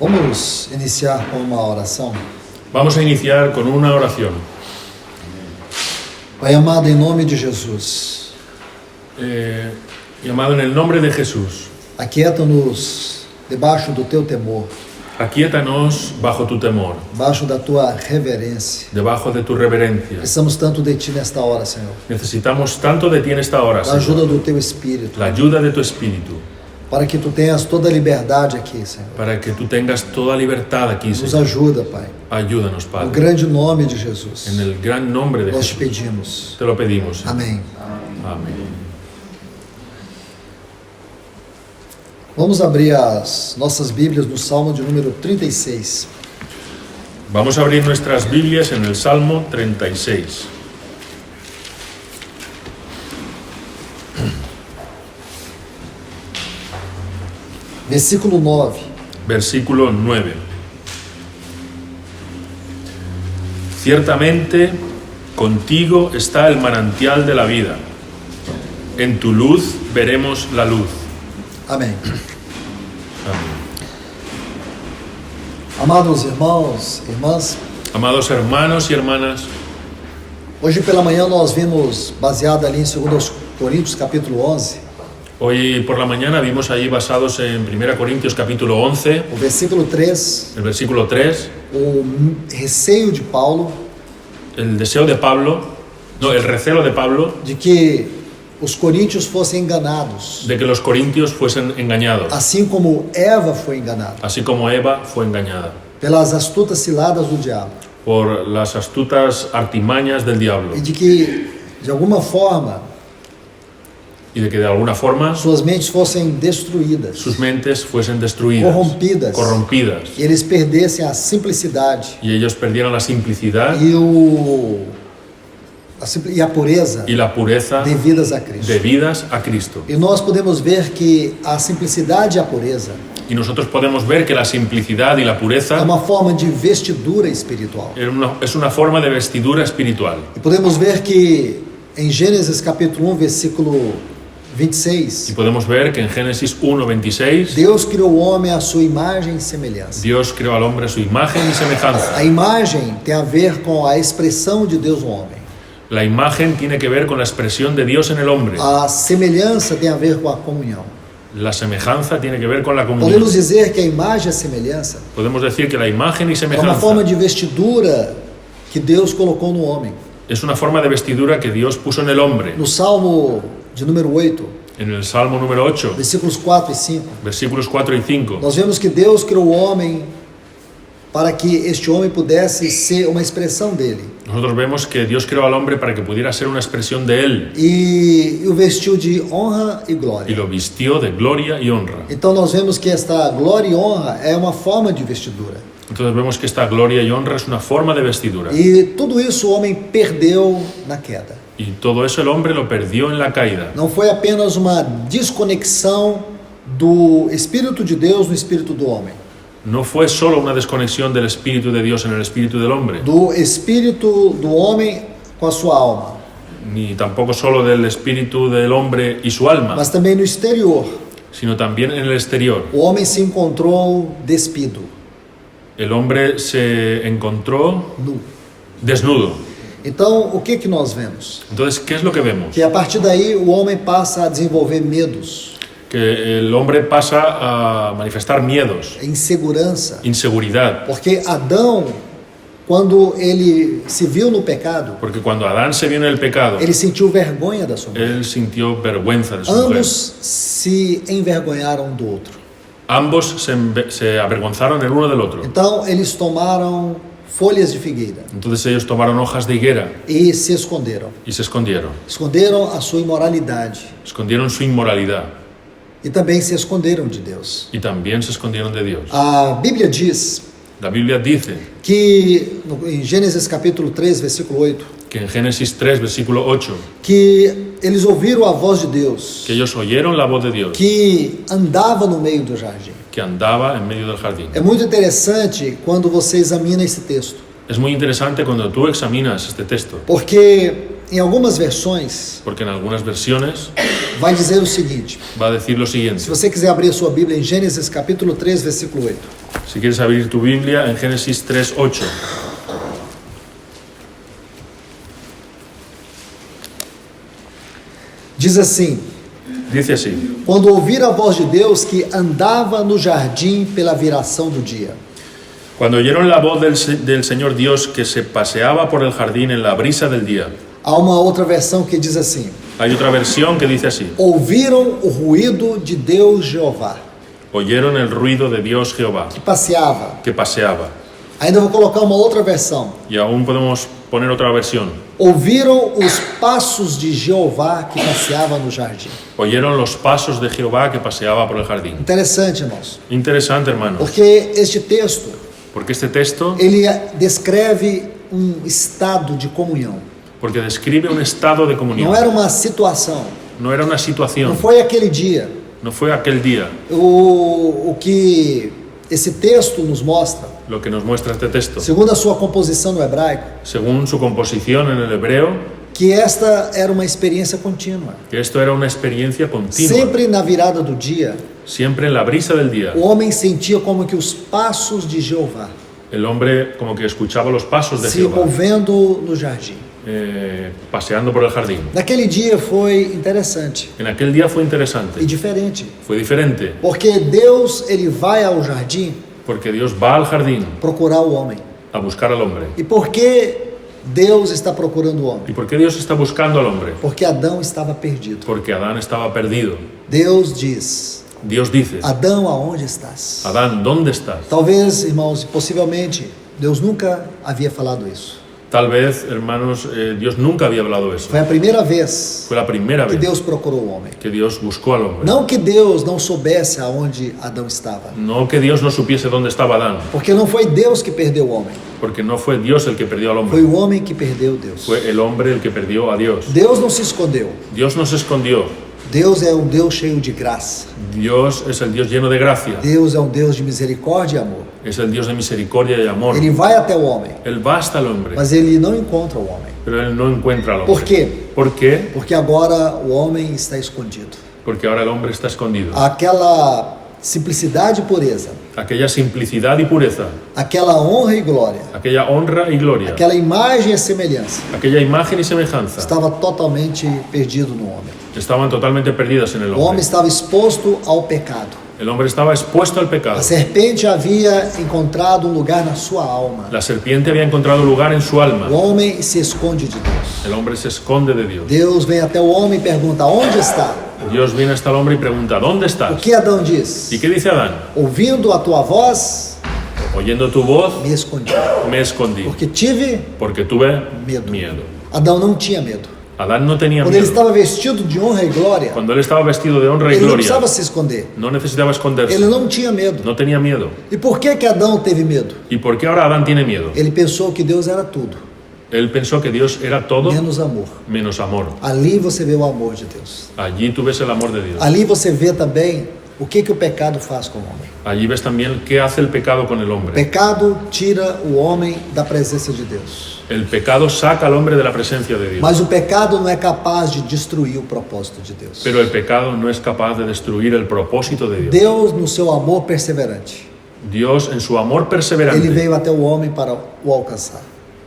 Vamos iniciar com uma oração. Vamos a iniciar con una oración. Pai amado, em nome de Jesus, Llamado en el nombre de Jesús, aquieta-nos debaixo do teu temor, aquíétanos bajo tu temor, debaixo da tua reverência. debajo de tu reverencia. Precisamos tanto de ti nesta hora, Senhor. Necesitamos tanto de ti en esta hora, Da ajuda Señor, do teu Espírito, la ayuda de tu Espíritu, para que tu tenhas toda a liberdade aqui, Senhor. para que tú tengas toda libertad aquí, Nos Señor. ajuda, Pai. Ayúdanos, No Padre. grande nome de Jesus, En el gran nombre de nós te Jesús. pedimos. Te lo pedimos, Señor. Amém. Amén. Vamos abrir as nossas Bíblias no Salmo de número 36. Vamos a abrir nuestras Biblias en el Salmo 36. Versículo 9. Versículo 9. Ciertamente contigo está el manantial de la vida. En tu luz veremos la luz. Amém. Amén. Amados irmãos, irmãs, Amados hermanos y hermanas, hoje pela manhã nós vimos, baseado ali em 2 Coríntios capítulo 11, hoy por la mañana vimos ahí basados en 1 Corintios capítulo 11, o versículo 3, el versículo 3, o receio de Paulo el deseo de Pablo, no, el recelo de Pablo de que os coríntios fossem enganados, de que los corintios fuesen engañados, assim como Eva foi enganada, así como Eva fue engañada pelas astutas ciladas do diabo, por las astutas artimañas del diablo, e de que, de alguma forma, y de que de alguna forma suas mentes fossem destruídas, sus mentes fuesen destruidas, corrompidas, e eles perdessem a simplicidade y ellos perdieran la simplicidad e a pureza y la pureza devidas a Cristo. debidas a Cristo. E nós podemos ver que a simplicidade e a pureza Y nosotros podemos ver que la simplicidad y la é pureza uma forma de vestidura espiritual. es una forma de vestidura espiritual. E podemos ver que em Gênesis capítulo 1, versículo Y 26, podemos ver que en Génesis 1:26 Deus criou o homem à sua imagem e semelhança. Dios creó al hombre a su imagen y semejanza. A imagem tem a ver com a expressão de Deus no homem. La imagen tiene que ver con la expresión de Dios en el hombre. A semelhança tem a ver com a comunhão. La semejanza tiene que ver con la comunión. Podemos dizer que a imagem e a semelhança Podemos decir que la imagen y é uma semejanza forma de vestidura que Deus colocou no homem. es una forma de vestidura que Dios puso en el hombre. No Salmo de número 8, En el Salmo número 8, versículos 4 e 5, versículos 4 y 5, nós vemos que Deus criou o homem para que este homem pudesse ser uma expressão dele. nosotros vemos que Dios creó al hombre para que pudiera ser una expresión de Él E o vestiu de honra e y glória. lo vistió de gloria y honra. Então nós vemos que esta glória e honra é uma forma de vestidura. Entonces vemos que esta gloria y honra es una forma de vestidura. E tudo isso o homem perdeu na queda. Y todo eso el hombre lo perdió en la caída. Não foi apenas uma desconexão do Espírito de Deus no Espírito do homem. No fue solo una desconexión del Espíritu de Dios en el Espíritu del hombre, Do Espírito do homem com a sua alma, ni tampoco solo del Espíritu del hombre y su alma, mas também no exterior. sino también en el exterior. O homem se encontrou despido, El hombre se encontró nu. desnudo. Então, o que nós vemos? Entonces, ¿qué es lo que vemos? Que a partir daí o homem passa a desenvolver medos, Que el hombre pasa a manifestar miedos, insegurança, inseguridad, porque Adão, quando ele se viu no pecado, porque cuando Adán se vio en el pecado, ele sentiu vergonha da sua mulher. él sintió vergüenza de su mujer. Ambos se envergonharam um do outro. Ambos se avergonzaron el uno del otro. Então, eles tomaram folhas de figueira Entonces ellos tomaron hojas de higuera e se esconderam. y se escondieron. Esconderam a sua imoralidade Escondieron su inmoralidad e também se esconderam de Deus. y también se escondieron de Dios. A Bíblia diz La Biblia dice que, em Gênesis capítulo 3, versículo 8, que en Génesis 3, versículo 8, que eles ouviram a voz de Deus, que ellos oyeron la voz de Dios, que andava no meio do jardim. que andaba en medio del jardín. É muito interessante quando você examina esse texto, Es muy interesante cuando tú examinas este texto, porque Em algumas versões, porque en algunas versiones vai dizer o seguinte. va a decir lo siguiente. Se você quiser abrir a sua Bíblia em Gênesis capítulo 3, versículo 8. Si quieres abrir tu Biblia en Génesis 3:8, Diz assim: dice así: quando ouvir a voz de Deus que andava no jardim pela viração do dia. Cuando oyeron la voz del Señor Dios que se paseaba por el jardín en la brisa del día. Há uma outra versão que diz assim: Hay otra versión que dice así: ouviram o ruído de Deus Jeová, oyeron el ruido de Dios Jehová que passeava. que paseaba. Ainda vou colocar uma outra versão. Y aún podemos poner otra versión. Ouviram os passos de Jeová que passeava no jardim. Oyeron los pasos de Jehová que paseaba por el jardín. Interessante, irmãos. Interesante, hermanos, Porque este texto, porque este texto ele descreve estado de comunhão. porque describe un estado de comunión. Não era uma situação. No era una situación, Não foi aquele dia. no fue aquel día. O que esse texto nos mostra, Lo que nos muestra este texto, segundo a sua composição no hebraico, según su composición en el hebreo, que esta era uma experiência contínua. que esto era una experiencia continua. Sempre na virada do dia, Siempre en la brisa del día, o homem sentia como que os passos de Jeová el hombre como que escuchaba los pasos de se Jehová movendo no jardim. paseando por el jardín. Naquele dia foi interessante En aquel día fue e interesante, diferente, fue diferente, porque Deus ele vai ao jardim porque Dios va al jardín procurar o homem. a buscar al hombre. E por que Deus está procurando o homem? ¿Y por qué Dios está buscando al hombre? Porque Adão estava perdido. Porque Adán estaba perdido. Deus diz: Dios dice: Adão, aonde estás? Adán, ¿dónde estás? Talvez, irmãos, possivelmente, Deus nunca havia falado isso. Tal vez, hermanos, Dios nunca había hablado eso. Foi a primeira vez Fue la primera que vez Deus procurou o homem. que Dios buscó al hombre. Não que Deus não soubesse aonde Adão estava, No que Dios no supiese dónde estaba Adán, porque não foi Deus que perdeu o homem, porque no fue Dios el que perdió al foi hombre, o homem que perdeu Deus. fue el hombre el que perdió a Dios. Deus não se escondeu. Dios no se escondió. Deus é um Deus cheio de graça. Dios es el Dios lleno de gracia, Deus é um Deus de misericórdia e amor. es el Dios de misericordia y amor. Ele vai até o homem, Él va hasta el hombre, mas ele não encontra o homem. pero Él no encuentra al Por hombre. quê? ¿Por qué? Porque agora o homem está escondido. Porque ahora el hombre está escondido. Aquela simplicidade e pureza, Aquella simplicidad y pureza, aquela honra e glória, aquella honra y gloria, aquela imagem e semelhança aquella imagen y semejanza, estava totalmente perdido no homem. estaban totalmente perdidas en el O homem hombre. estava exposto ao pecado. El hombre estaba expuesto al pecado. A serpente havia encontrado um lugar na sua alma. La serpiente había encontrado lugar en su alma. O homem se esconde de Deus. El hombre se esconde de Dios. Deus vem até o homem e pergunta: onde está? Dios viene hasta el hombre y pregunta: ¿dónde O estás? que Adão diz? ¿Y qué dice Adán? Ouvindo a tua voz, Oyendo tu voz, me escondi, me escondí, porque tive porque tuve medo. miedo. Adão não tinha medo. Adán no tenía Quando ele miedo. estava vestido de honra e glória, Cuando él estaba vestido de honra y ele não gloria, precisava se esconder. no necesitaba esconderse. Ele não tinha medo. No tenía miedo. E por que Adão teve medo? ¿Y por qué ahora Adán tiene miedo? Ele pensou que Deus era tudo, Él pensó que Dios era todo menos amor. menos amor. Ali você vê o amor de Deus. Allí tú ves el amor de Dios. Ali você vê também o que o pecado faz com o homem. Allí ves también qué hace el pecado con el O hombre. pecado tira o homem da presença de Deus. El pecado saca al hombre de la presencia de Dios. Mas o pecado não é capaz de destruir o propósito de Deus. Pero el pecado no es capaz de destruir el propósito de Dios. Deus, no seu amor perseverante, Dios, en su amor ele perseverante, veio até o homem para o alcançar.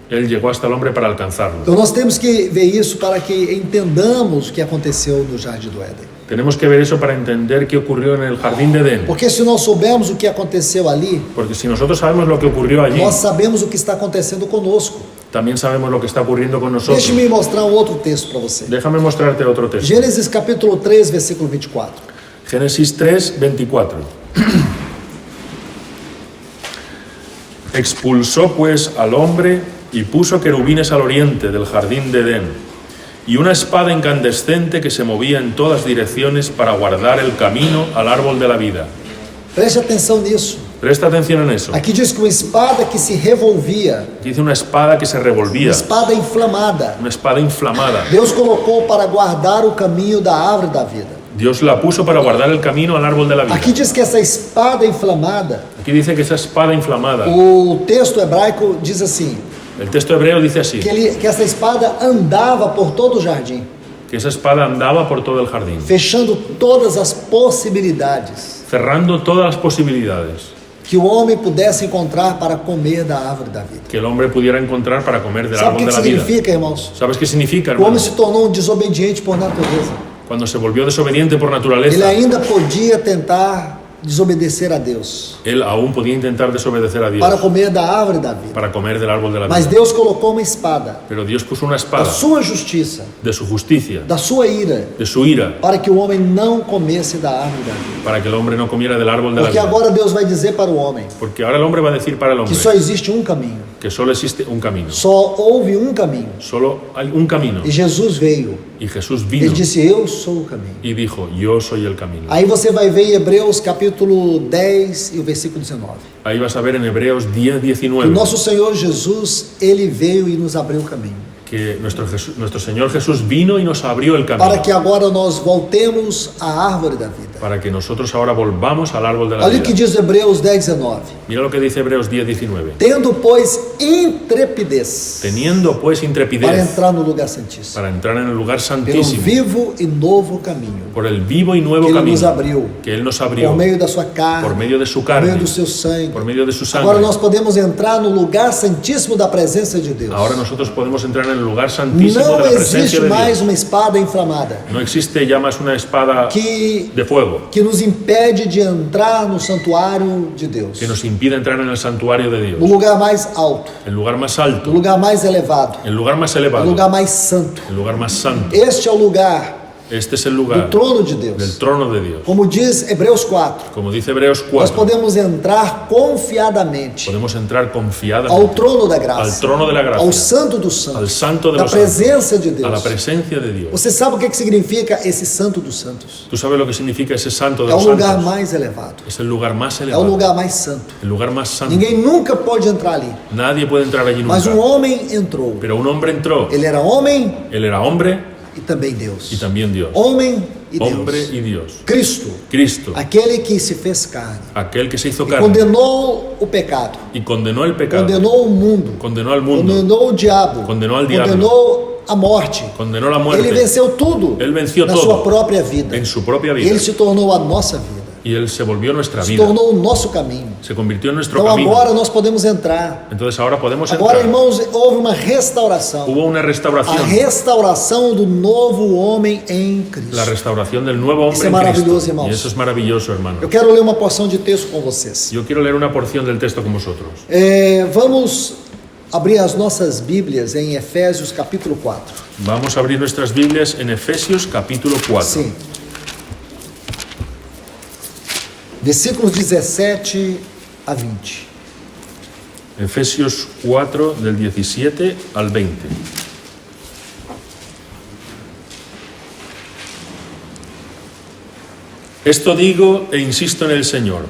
Él llegó hasta el hombre para alcanzarlo. Então nós temos que ver isso para que entendamos o que aconteceu no Jardim do Éden. Tenemos que ver eso para entender qué ocurrió en el jardín de Edén. Porque se nós soubermos o que aconteceu ali, Porque si nosotros sabemos lo que ocurrió allí, nós sabemos o que está acontecendo conosco. también sabemos lo que está ocurriendo con nosotros. Deixe-me mostrar um outro texto para você. Déjame mostrarte otro texto. Gênesis capítulo 3, versículo 24. Génesis 3, 24. Expulsó pues al hombre y puso querubines al oriente del jardín de Edén y una espada incandescente que se movía en todas direcciones para guardar el camino al árbol de la vida. Preste atenção nisso. Presta atención en eso. Aqui diz que uma espada que se revolvia, Dice una espada que se uma revolvía, espada inflamada, una espada inflamada. Deus colocou para guardar o caminho da árvore da vida. Dios la puso para guardar el camino al árbol de la vida. Aqui diz que essa espada inflamada, Aquí dice que esa espada inflamada, o texto hebraico diz assim: El texto hebreo dice así, que essa espada andava por todo o jardim, que esa espada andaba por todo el jardín, fechando todas as possibilidades cerrando todas las posibilidades que o homem pudesse encontrar para comer da árvore da vida. que el hombre pudiera encontrar para comer del Sabe o árbol que de la vida. significa, irmãos? ¿Sabes qué significa, O homem hermano? se tornou um desobediente por natureza. Cuando se volvió desobediente por Ele naturaleza, ainda podia tentar desobedecer a Deus él aún podía intentar desobedecer a Dios para comer da árvore da vida. para comer del árbol de la Mas vida. Deus colocou uma espada Pero Dios puso una da espada sua justiça, de su justicia, da sua ira, de su ira, para que o homem não comesse da árvore da vida. para que el hombre no comiera del árbol de la Porque vida. agora Deus vai dizer para o homem Porque ahora el hombre va a decir para el que hombre só existe um caminho. que solo existe un camino. Só houve um caminho. Solo hay un camino. E Jesus veio. Y Jesús Ele vino disse: Eu sou o caminho. y dijo, yo soy el camino. Aí você vai ver em Hebreus capítulo 10 e o versículo 19. Ahí vas a ver en Hebreos 10, Que o 19 nosso Senhor Jesus, Ele veio e nos abriu o caminho. que nuestro Señor Jesús vino y nos abrió el Para camino que agora nós voltemos à árvore da vida. para que nosotros ahora volvamos al árbol de la Olha o que vida. diz Hebreus 10, 19. Mira lo que dice Hebreos 10, 19. Tendo, pois, intrepidez Teniendo pues para intrepidez entrar no lugar santíssimo, para entrar en el lugar pelo santísimo, vivo e novo caminho, por el vivo y nuevo que Ele camino nos abriu, que Él nos abrió por meio da sua carne, por medio de su por meio carne, do seu sangue. por medio de su Agora sangre. nós podemos entrar no lugar santíssimo da presença de Deus. Ahora nosotros podemos entrar en el lugar santísimo de Não la presencia existe de mais Dios. uma espada inflamada No existe ya más una espada que de fuego nos impede de entrar no santuário de Deus, que nos impide entrar en el santuario de no Dios, lugar mais alto, el lugar más no alto, lugar mais elevado, el lugar más no elevado, lugar mais santo. el lugar más santo. Este é o lugar Este es el do lugar trono de del Deus. trono de Dios. Como diz Hebreus 4, Como dice Hebreos nós 4, podemos entrar confiadamente podemos entrar ao confiadamente trono da al graça, trono de la ao gracia, santo dos al santos, santo de da los santos, presença de a la Deus. presencia de Dios. Você sabe o que significa esse santo dos santos? ¿Tú sabes lo que significa ese santo de É o los lugar santos? mais elevado, Es el lugar más é o elevado, lugar mais santo. el lugar más santo. Ninguém nunca pode entrar ali, Nadie puede entrar allí mas nunca. homem entrou. Pero un hombre entró. Ele era homem Él era hombre e também Deus. y también Dios. Homem e Hombre Deus. y Dios. Cristo, Cristo, aquele que se fez carne, aquel que se hizo e carne condenou o pecado, y condenó el pecado, condenou o mundo, condenó al mundo, condenou o diabo, Condenou al diabo. condenou a morte. condenó la Ele muerte venceu tudo Ele venceu na todo sua própria vida. en su propia E vida ele se tornou a nossa vida, y Él se volvió nuestra se vida, tornou o nosso caminho. se convirtió en nuestro Então camino. agora nós podemos entrar. Entonces ahora podemos Agora, entrar. irmãos, houve uma restauração. Hubo una A restauración, restauração do novo homem em Cristo. la restauración del nuevo Eso hombre es en maravilloso, Cristo. hermanos. Y eso es maravilloso, hermano. Eu quero ler uma porção de texto com vocês. Yo quiero leer una porción del texto con vosotros. Vamos abrir as nossas Bíblias em Efésios capítulo 4. Vamos a abrir nuestras Biblias en Efesios capítulo 4. Sim. Versículos 17 a 20. Efesios 4 del 17 al 20. Esto digo e insisto en el Señor,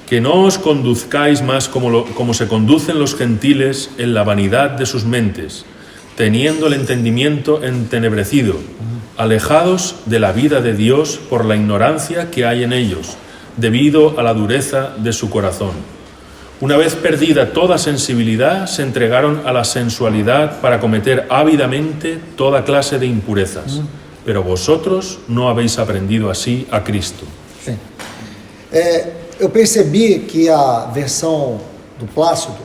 que no os conduzcáis más como se conducen los gentiles en la vanidad de sus mentes, teniendo el entendimiento entenebrecido, alejados de la vida de Dios por la ignorancia que hay en ellos, debido a la dureza de su corazón. Una vez perdida toda sensibilidad, se entregaron a la sensualidad para cometer ávidamente toda clase de impurezas. Pero vosotros no habéis aprendido así a Cristo. Sim. Eu percebi que a versão do Plácido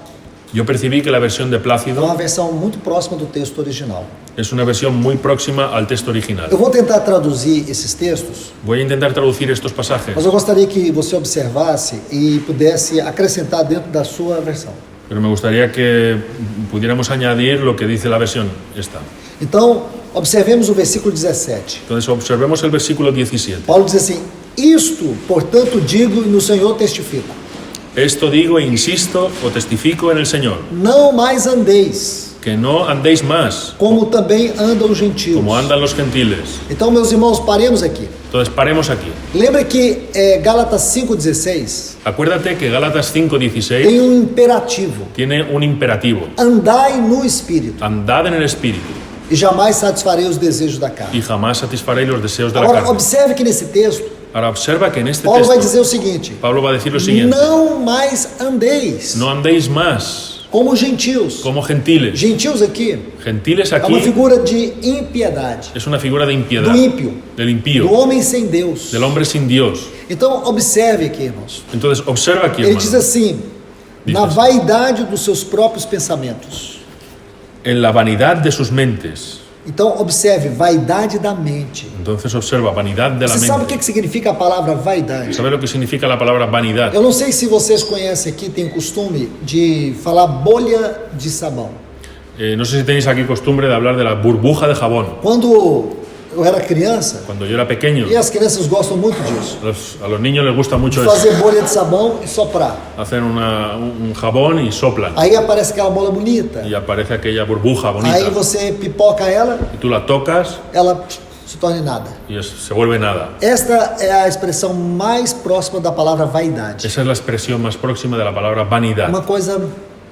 Yo percibí que la versión de é Plácido uma versão muito próxima do texto original. es una versión muy próxima al texto original. Eu vou tentar traduzir esses textos, Voy a intentar traducir estos pasajes, mas eu gostaria que você observasse e pudesse acrescentar dentro da sua versão. pero me gustaría que pudiéramos añadir lo que dice la versión esta. Então, observemos o versículo 17. Entonces observemos el versículo 17. Paulo diz assim: Isto, portanto, digo e no Senhor testifico. Esto digo e insisto o testifico en el Señor, Não mais andeis, que no andéis más como também andam os gentios. como andan los gentiles. Então, meus irmãos, paremos aqui. Entonces paremos aquí. Lembra que Gálatas 5,16 Acuérdate que Gálatas 5:16 tem um imperativo: tiene un imperativo. andai no Espírito Andad en el Espíritu e jamais satisfarei os desejos da carne. y jamás satisfaréis los deseos de la Agora, carne. observe que nesse texto, Ahora observa que en este Paulo vai texto dizer o seguinte: Pablo va a decir lo siguiente: não mais andeis. no andéis más como gentios. como gentiles. Gentios aqui Gentiles é uma aquí figura de impiedade, es una figura de impiedad, do ímpio, del do impío, homem sem Deus. del hombre sin Dios. Então observe aqui, irmãos. Entonces observa aquí, Ele hermano, diz assim: Diz na assim. vaidade dos seus próprios pensamentos. en la vanidad de sus mentes. Então observe, vaidade da mente. Entonces observa, vanidad de la Você sabe o mente. que significa a palavra vaidade? ¿Sabe lo que significa la palabra vanidad? Eu não sei se vocês conhecem aqui, tem costume de falar bolha de sabão. No sé si tenéis aquí costumbre de hablar de la burbuja de jabón. Quando eu era criança, Cuando yo era pequeño, e as crianças gostam muito disso, a los niños les gusta mucho eso. fazer bolha de sabão e soprar. Hacen un jabón y soplan. Aí aparece aquela bola bonita. Y aparece aquella burbuja bonita. Aí você pipoca ela, Y tú la tocas ela se torna em nada. y se vuelve nada. Esta é a expressão mais próxima da palavra vaidade. Esa es la expresión más próxima de la palabra vanidad. Uma coisa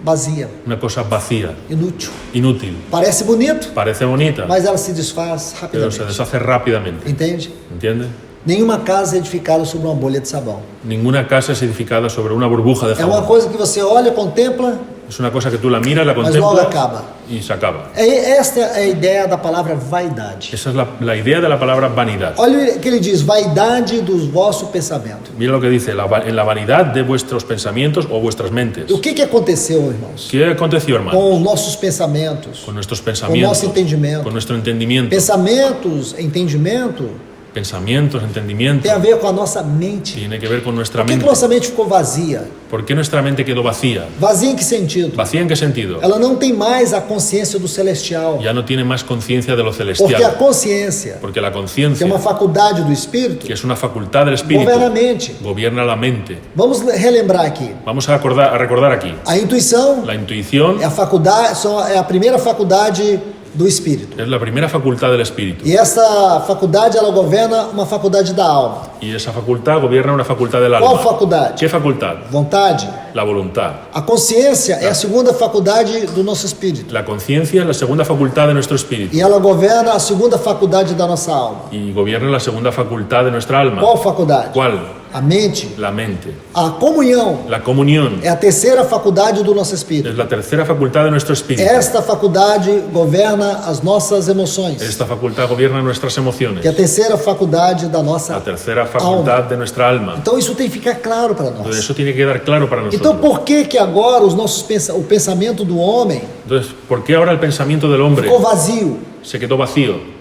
vazia, Una cosa vacía, inútil. inútil. Parece bonito, Parece bonita, mas ela se desfaz pero se rapidamente. deshace rápidamente. Entende? ¿Entiendes? Nenhuma casa é edificada sobre uma bolha de sabão. Ninguna casa es edificada sobre una burbuja de É uma jabón. coisa que você olha, contempla, Es una cosa que tú la miras, la mas logo contemplas acaba. y se acaba. Esta é a ideia da palavra vaidade. Esa es la idea de la palabra vanidad. Olha o que ele diz: vaidade dos vossos pensamentos. Mira lo que dice, en la vanidad de vuestros pensamientos o vuestras mentes. O que aconteceu, irmãos? ¿Qué aconteció, hermano? Com nossos pensamentos, Con nuestros com nosso pensamientos, entendimento. con nuestro entendimiento. Pensamentos, entendimento, Pensamientos, entendimiento, tem a ver com a nossa mente. tiene que ver con nuestra Por que mente. nossa mente ficou vazia? ¿Por qué nuestra mente quedó vacía? Vazia em que sentido? ¿Vacía en qué sentido? Ela não tem mais a consciência do celestial. Ya no tiene más conciencia de lo Porque a celestial. consciência, Porque la que é conciencia, uma faculdade do Espírito, que es una facultad del Espíritu, governa a mente. gobierna la mente. Vamos relembrar aqui. Vamos a recordar aquí. A intuição La intuición é a faculdade, é a primeira faculdade do Espírito. es la primera facultad del Espíritu. E essa faculdade, ela governa uma faculdade da alma. Y esa facultad gobierna una facultad del Qual alma. faculdade? ¿Qué facultad? Vontade. La voluntad. A consciência é a segunda faculdade do nosso espírito. La conciencia es la segunda facultad de nuestro espíritu. E ela governa a segunda faculdade da nossa alma. Y gobierna la segunda facultad de nuestra alma. Qual faculdade? ¿Cuál? A mente. La mente. A comunhão La comunión é a terceira faculdade do nosso espírito. es la tercera facultad de nuestro espíritu. Esta faculdade governa as nossas emoções, Esta facultad gobierna nuestras emociones. que é a terceira faculdade da La nossa tercera facultad de nuestra alma. Então isso tem que ficar claro para Entonces nós. eso tiene que quedar claro para Então nosotros. por que que agora o pensamento do homem Entonces, ¿por qué ahora el pensamiento del hombre ficou vazio? se quedó vacío?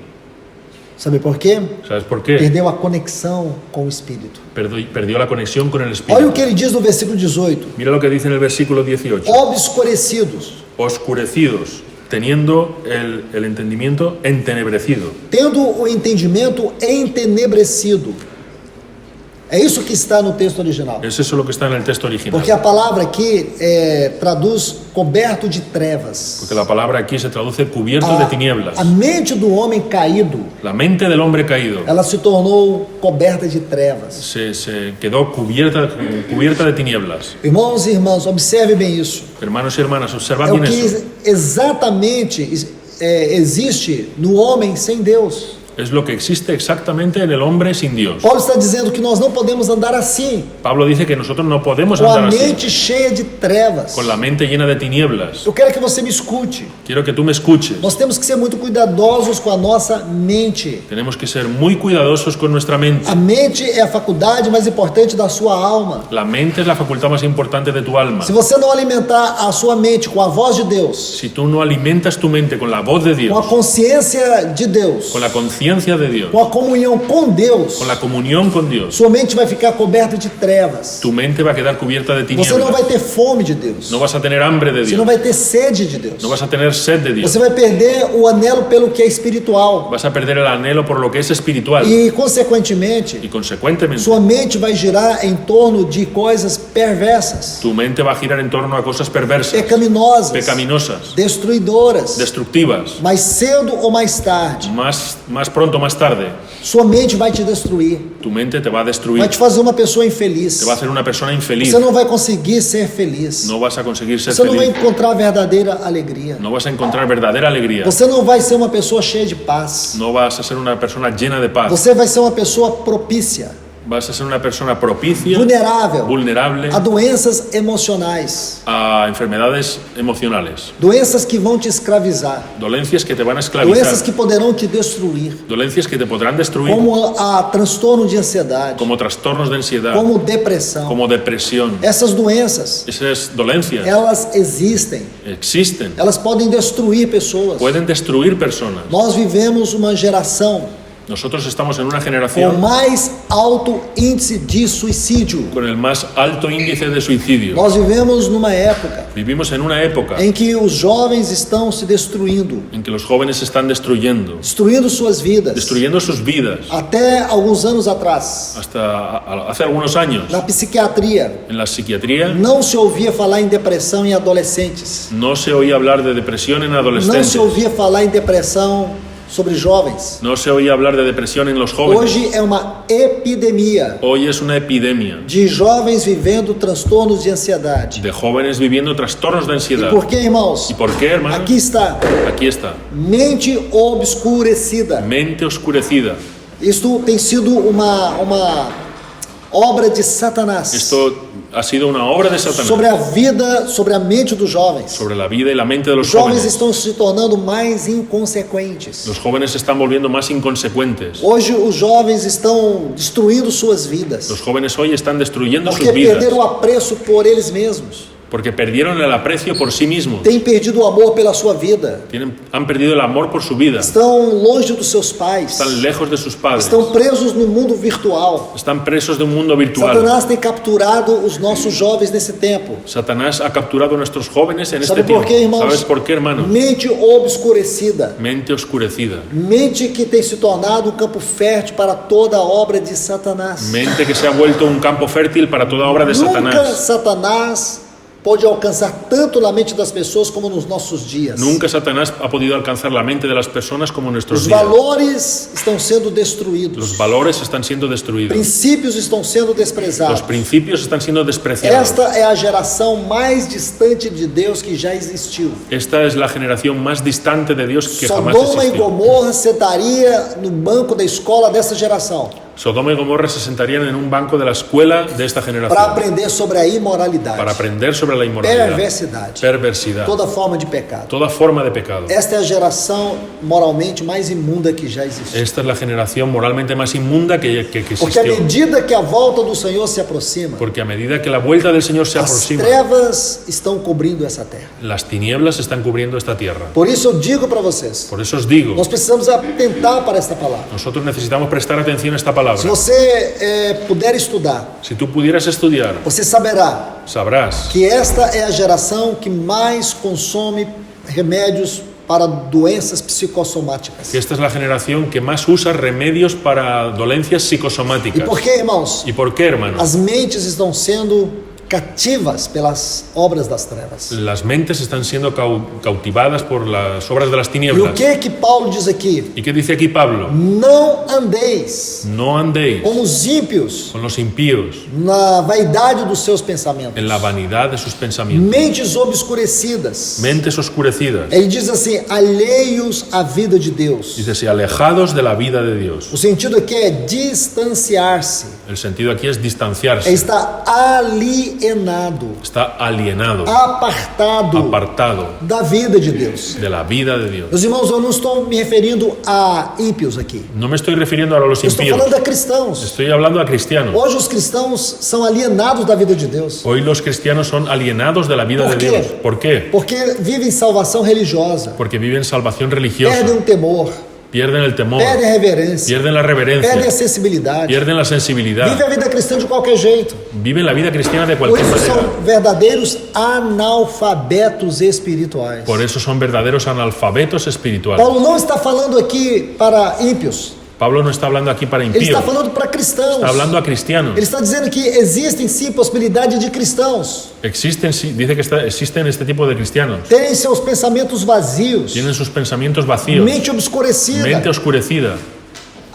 Sabe por quê? ¿Sabes por qué? Perdeu a conexão com o Espírito. Perdió la conexión con el Olha o espíritu. que ele diz no versículo 18: Mira lo que dice en el versículo 18. obscurecidos, Oscurecidos, teniendo el entendimiento entenebrecido. tendo o entendimento entenebrecido. É isso que está no texto original. Es eso lo que está en el texto original. Porque a palavra aqui traduz coberto de trevas. Porque la palabra aquí se traduce cubierto de tinieblas. A mente do homem caído, La mente del hombre caído ela se tornou coberta de trevas. se quedó cubierta de tinieblas. Irmãos e irmãs, observe bem isso. Hermanos y hermanas, observad É o bien eso. que exatamente existe no homem sem Deus. Es lo que existe exactamente en el hombre sin Dios. Paulo está dizendo que nós não podemos andar assim, Pablo dice que nosotros no podemos com a andar así, mente cheia de trevas. con la mente llena de tinieblas. Eu quero que você me escute. Quiero que tú me escuches. Nós temos que ser muito cuidadosos com a nossa mente. Tenemos que ser muy cuidadosos con nuestra mente. A mente é a faculdade mais importante da sua alma. La mente es la facultad más importante de tu alma. Se você não alimentar a sua mente com a voz de Deus, Si tú no alimentas tu mente con la voz de com a Dios, consciência de Deus, con la conciencia de Dios, com a comunhão com Deus, con la comunión con Dios, sua mente vai ficar coberta de trevas. tu mente va a quedar cubierta de Você não vai tinieblas. ter fome de Deus. No vas a tener hambre de Você não Dios. vai ter sede de Deus. No vas a tener sed de Dios. Você vai perder o anelo pelo que é espiritual. Vas a perder el anhelo por lo que es espiritual. E, consequentemente, Y consecuentemente, sua mente vai girar em torno de coisas perversas, tu mente va a girar en torno a cosas perversas, pecaminosas, pecaminosas, destruidoras. destructivas. Mais cedo ou mais tarde, Más pronto, más tarde, sua mente vai te destruir. tu mente te va a Vai destruir. te fazer uma pessoa infeliz. Te va a hacer una persona infeliz. Você não vai conseguir ser feliz. No vas a conseguir ser Você não vai feliz. encontrar verdadeira alegria. No vas a encontrar verdadera alegría. Você não vai ser uma pessoa cheia de paz. No vas a ser una persona llena de paz. Você vai ser uma pessoa propícia. Vas a ser una persona propicia, vulnerável vulnerable a doenças emocionais, a enfermedades emocionales, doenças que vão te escravizar, dolencias que te van a doenças esclavizar, que poderão te destruir, dolencias que te podrán destruir, como a transtorno de ansiedade, como trastornos de ansiedad, como depressão. como depresión. Essas doenças, Esas dolencias elas existem, existen, elas podem destruir pessoas. pueden destruir personas. Nós vivemos uma geração Nosotros estamos en una com o generación mais alto índice de suicídio. con el más alto índice de suicidio. Nós vivemos numa época Vivimos en una época em que os jovens estão se destruindo, en que los jóvenes se están destruyendo suas vidas. destruyendo sus vidas. Até alguns anos atrás, Hasta hace algunos años, na psiquiatria, en la psiquiatría não se ouvia falar em depressão em adolescentes. no se oía hablar de depresión en Não adolescentes. se ouvia falar em depressão sobre jovens. No se oía hablar de depresión en los jóvenes. Hoje é uma epidemia Hoy es una epidemia de jovens vivendo transtornos de ansiedade. de jóvenes viviendo trastornos de E ansiedad. por quê, irmãos? ¿Y por qué, hermano? Aqui está, Aquí está. mente obscurecida. Mente oscurecida. Isto tem sido uma obra de Satanás Esto ha sido una obra de Satanás sobre a vida, sobre a mente dos jovens. sobre la vida y la mente de los Os jovens jóvenes. estão se tornando mais inconsequentes. Los jóvenes se están volviendo más inconsecuentes. Hoje os jovens estão destruindo suas vidas Los jóvenes hoy están destruyendo porque sus vidas perderam o apreço por eles mesmos. porque perdieron el aprecio por sí mismos. Têm perdido o amor pela sua vida. Han perdido el amor por su vida. Estão longe dos seus pais. Están lejos de sus padres. Estão presos no mundo virtual. Están presos de un mundo virtual. Satanás tem capturado os nossos jovens nesse tempo. Satanás ha capturado a nuestros jóvenes en Sabe este por tiempo. quê, irmãos? ¿Sabes por qué, hermano? Mente obscurecida. Mente oscurecida. Mente que tem se tornado um campo fértil para toda a obra de Satanás. Mente que se ha vuelto un campo fértil para toda obra de Nunca Satanás. Satanás pode alcançar tanto na mente das pessoas como nos nossos dias. Nunca Satanás ha podido alcanzar la mente de las personas como en nuestros Os días. valores estão sendo destruídos. Los valores están siendo destruidos. Princípios estão sendo Los desprezados. principios están siendo despreciados. Esta é a geração mais distante de Deus que já existiu. Esta es la generación más distante de Dios que jamás Sodoma e existió. Gomorra sentaria no banco da escola dessa geração Sodoma y Gomorra se sentarían en un banco de la escuela de esta para generación aprender sobre a imoralidade, para aprender sobre la inmoralidad, perversidade, perversidad, toda forma de pecado. toda forma de pecado. Esta é a geração moralmente mais imunda que já existiu. Esta es la generación moralmente más inmunda que Porque à existió. medida que a volta do Senhor se aproxima, Porque a medida que la vuelta del Señor se as aproxima, trevas estão cobrindo essa terra. las tinieblas están cubriendo esta tierra. Por isso eu digo para vocês, Por eso os digo, nós precisamos atentar para esta palavra. nosotros necesitamos prestar atención a esta Se palabra. você puder estudar, Si tú pudieras estudiar, você saberá sabrás que esta é a geração que mais consome remédios para doenças psicossomáticas. que esta es la generación que más usa remedios para dolencias E psicosomáticas. por quê, irmãos? ¿Y por qué, hermano? As mentes estão sendo cativas pelas obras das trevas. Las mentes están siendo cautivadas por las obras de las E o tinieblas. que Paulo diz aqui? ¿Y qué dice aquí Pablo? Não andeis No andéis como os ímpios con los impíos na vaidade dos seus pensamentos. en la vanidad de sus pensamientos. Mentes obscurecidas. Mentes oscurecidas. Ele diz assim, alheios à vida de Deus. Dice así, alejados de la vida de Dios. O sentido aqui é distanciar-se. El sentido aquí es É distanciarse. estar alienado, Está alienado, apartado apartado da vida de Deus. de la vida de Dios. Meus irmãos, eu não estou me referindo a ímpios aqui. No me estoy refiriendo ahora a los Eu estou impíos. falando a cristãos. Estoy hablando a cristianos. Hoje os cristãos são alienados da vida de Deus. Hoy los cristianos son alienados de la vida ¿Por de qué? Dios. ¿Por qué? Porque vivem salvação religiosa. Porque viven salvación religiosa. Perdem o temor, Pierden el temor. perdem a reverência, Pierden la perdem a reverencia. sensibilidade. Pierden la sensibilidad. Vive a vida cristã de qualquer jeito. Viven la vida cristiana de Por cualquier isso manera. são verdadeiros analfabetos espirituais. Por eso son verdaderos analfabetos espirituales. Paulo não está falando aqui para ímpios. Pablo no está hablando aquí para Ele impíos. está falando para cristãos. Está hablando a cristianos. Ele está dizendo que existem sim possibilidade de cristãos Existen, sí, dice que existen este tipo de cristianos. terem seus pensamentos vazios, Tienen sus pensamientos vacíos. mente obscurecida, Mente oscurecida.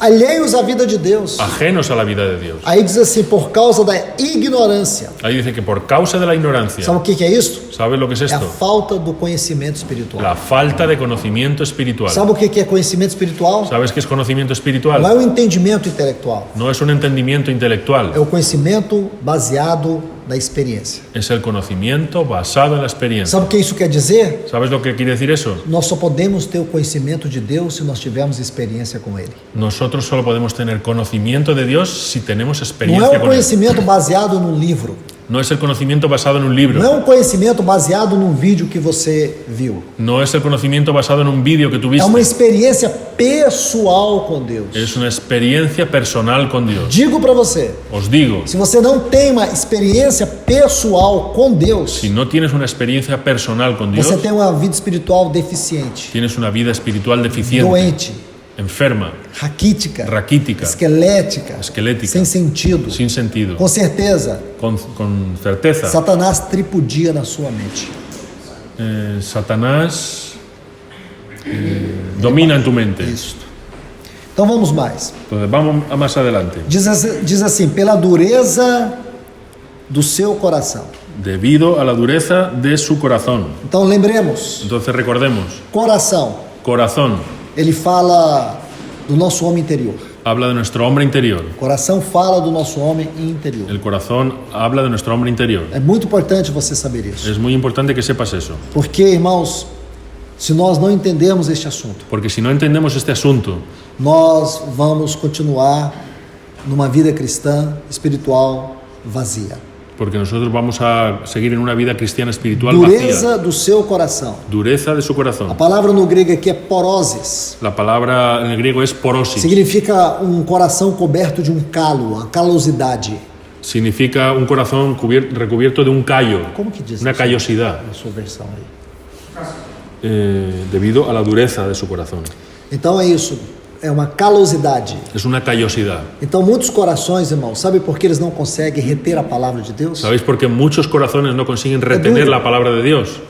alheios à vida de Deus. ajenos a la vida de Dios. Aí diz assim, por causa da ignorância. Ahí dice que por causa de la ignorancia, Sabe o que é isso? ¿sabes lo que es É a esto? falta do conhecimento espiritual. La falta de conocimiento espiritual. Sabe o que é conhecimento espiritual? ¿Sabes qué es conocimiento Não é espiritual? o entendimento intelectual. No es un entendimiento intelectual, É o conhecimento baseado na experiência. es el conocimiento basado en la experiencia. Sabe o que isso quer dizer? ¿Sabes lo que quiere decir eso? Nós só podemos ter o conhecimento de Deus se nós tivermos experiência com Ele. Nosotros solo podemos tener conocimiento de Dios si tenemos Não é experiencia um con Él. conhecimento baseado num livro. No es el conocimiento basado en un Não é libro. um conhecimento baseado num vídeo que você viu. No es el conocimiento basado en un vídeo que É tuviste. uma experiência pessoal com Deus. Es una experiencia personal con Dios. Digo para você, Os digo, se você não tem uma experiência pessoal com Deus, si no tienes una experiencia personal con Dios, você tem uma vida espiritual deficiente, tienes una vida espiritual deficiente, doente, enferma, raquítica, raquítica, esquelética, esquelética, sem sentido. sin sentido. Com certeza, Con certeza, Satanás tripudia na sua mente. Satanás domina en tu mente. Isso. Então vamos mais. Entonces vamos a más adelante. Diz assim, pela dureza do seu coração. Debido a la dureza de su corazón. Então lembremos, Entonces recordemos, coração, corazón ele fala do nosso homem interior. habla de nuestro hombre interior. Coração fala do nosso homem interior. El corazón habla de nuestro hombre interior. É muito importante você saber isso. Es muy importante que sepas eso, Porque, irmãos, se nós não entendermos este assunto, porque si no entendemos este asunto, nós vamos continuar numa vida cristã espiritual vazia. porque nosotros vamos a seguir en una vida cristiana espiritual vacía. Dureza do seu coração. Dureza de su A corazón. palavra no grego aqui é porosis. La palabra en el griego es porosis. Significa um coração coberto de um calo, a calosidade. Significa un corazón recubierto de un callo, Como que diz una isso callosidad, na sua versão aí? debido a la dureza de su corazón. Então é isso, é uma calosidade. Es una callosidad. Então muitos corações, irmãos, sabe por que eles não conseguem reter a palavra de Deus? ¿Sabéis por qué muchos corazones no consiguen retener duro. la palabra de Dios?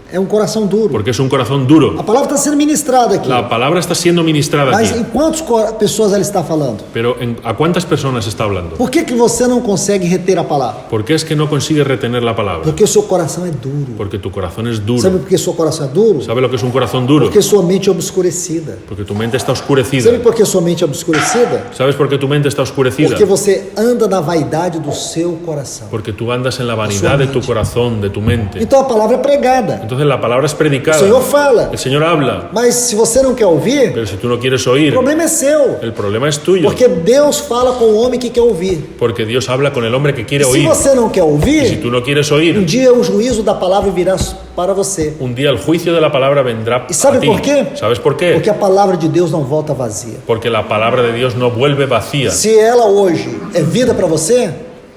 É um coração duro. Porque es un corazón duro. A palavra está sendo ministrada aqui. La palabra está siendo ministrada Mas aquí. em quantas pessoas ela está falando? Pero ¿a cuántas personas está hablando? Por que você não consegue reter a palavra? ¿Por qué es que no consigues retener la palabra? Porque o seu coração é duro. Porque tu corazón es Sabe duro. por que seu coração é duro? ¿Sabe lo que es un corazón duro? Porque sua mente é obscurecida. Porque tu mente está oscurecida. Sabe por que sua mente é obscurecida? ¿Sabes por qué tu mente está oscurecida? Porque você anda na vaidade do seu coração. Porque tú andas en la vanidad de tu corazón, de tu mente. Então a palavra é pregada. Entonces la palabra es O predicada. Senhor fala. El Señor habla. Mas se você não quer ouvir, Pero si tú no quieres o oír, problema é seu. el problema es tuyo. Porque Deus fala com o homem que quer ouvir. Porque Dios habla con el hombre que quiere Se oír. você não quer Y si ouvir, tú no quieres um oír, dia o juízo da palavra virá para você. un día el juicio de la palabra vendrá E sabe a ti. por quê? ¿Sabes por qué? Porque a palavra de Deus não volta vazia. Porque la palabra de Dios no vuelve vacía. Se ela hoje é vida para você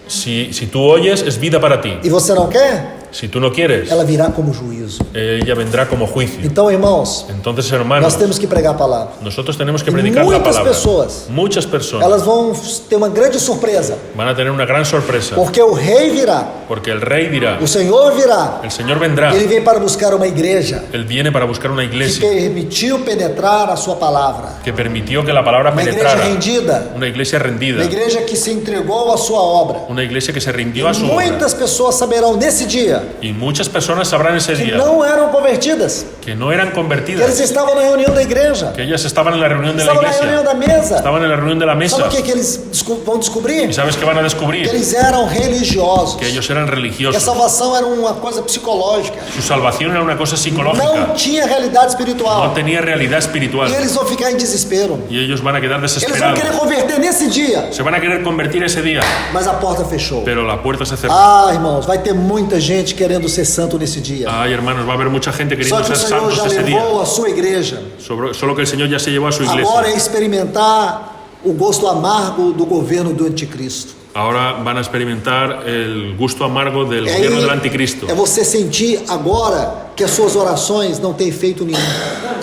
Si tú oyes, es vida para ti. e você não quer, Si tú no quieres, ela virá como juízo. ella vendrá como juicio. Então, irmãos, Entonces, nós hermanos, temos que pregar a palavra. nosotros tenemos que Y predicar la muchas palabra. personas, Muchas personas Elas vão ter uma grande surpresa, van a tener una gran sorpresa. porque o rei virá, Porque el rey dirá, o Senhor virá. el Señor vendrá. Ele vem para buscar uma igreja Él viene para buscar una que iglesia permitiu penetrar a sua palavra. que permitió que la palabra Uma igreja penetrara. rendida, Una iglesia rendida. uma igreja que se entregou à sua obra. Una iglesia que se rindió a su obra. Muitas pessoas saberão nesse dia Y muchas personas sabrán ese que día não eram convertidas, que no eran que eles convertidas, estavam na reunião da igreja, que ellas estaban en la reunión de la estavam na reunião iglesia, da mesa. estaban en la reunión de la Sabe mesa. o que eles vão descobrir? ¿Y sabes qué van a Que descubrir? eles eram religiosos, Que ellos eran que a religiosos. salvação era uma coisa psicológica, Su salvación era una cosa não psicológica, tinha realidade no espiritual. tenía realidad espiritual. E eles vão ficar em desespero. Y ellos van a quedar Eles vão desesperados. querer converter nesse dia, Se van a querer convertir ese día, mas a porta fechou. pero la puerta se cerró. Ah, irmãos, vai ter muita gente querendo ser santo nesse dia. Ay, hermanos, va a haber mucha gente Só queriendo que o ser Senhor santos já ese día. levou a sua igreja. Solo que el Señor ya se llevó a su Agora iglesia. é experimentar o gosto amargo do governo do anticristo. Ahora van a experimentar el gusto amargo del É, gobierno del anticristo. é você sentir agora que as suas orações não têm efeito nenhum.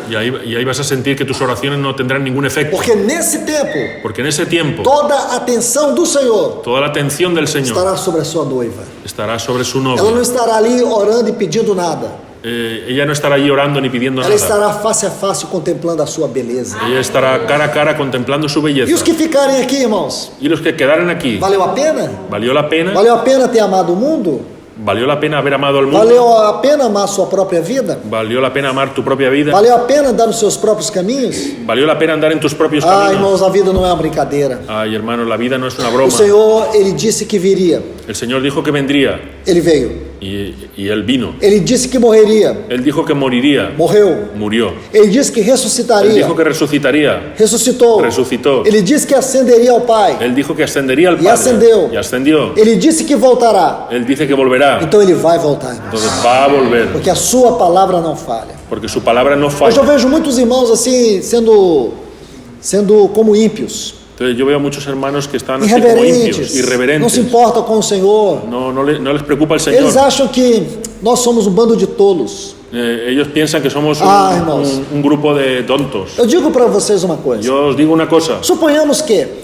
Y ahí vas a sentir que tus oraciones no tendrán ningún efecto. Porque nesse tempo, Porque en ese tiempo, toda a atenção do Senhor toda la atención del Señor estará sobre a sua noiva. estará sobre su Ela não novia. estará ali orando e pedindo nada. ella no estará allí orando ni pidiendo Ela nada. estará face a face contemplando a sua beleza. Ella estará cara a cara contemplando su E os belleza. que ficarem aqui, irmãos, Y los que quedaran aquí, valeu a pena? ¿valió la pena? Valeu a pena ter amado o mundo? ¿Valió la pena haber amado al mundo? Valeu a pena amar a sua própria vida? ¿Valió la pena amar tu propia vida? Valeu a pena andar nos seus próprios caminhos? ¿Valió la pena andar en tus propios Ah, caminos? irmãos, a vida não é uma brincadeira. Ay, hermanos, la vida no es una O broma. Senhor, Ele disse que viria. El Señor dijo que vendría Ele veio. y Él vino. Ele disse que morreria. Él dijo que moriría, Morreu. murió. Ele disse que Él ressuscitaria. dijo que resucitaría, Ressuscitou. resucitó. Ele disse que ascenderia ao Pai. Él dijo que ascendería al Y Padre ascendió. y ascendió. Ele disse que voltará. Él dice que volverá, Então Ele vai voltar, irmãos. entonces va a volver, Porque a sua palavra não falha. porque su palabra no Hoje eu falla. vejo muitos irmãos assim, sendo como ímpios. Entonces yo veo muchos hermanos que están así como impios, Irreverentes. Não se irreverentes. importam com o Senhor. No les preocupa el Señor. Eles acham que nós somos um bando de tolos. Ellos piensan que somos hermanos. un grupo de tontos. Eu digo para vocês uma coisa. Yo os digo una cosa, Suponhamos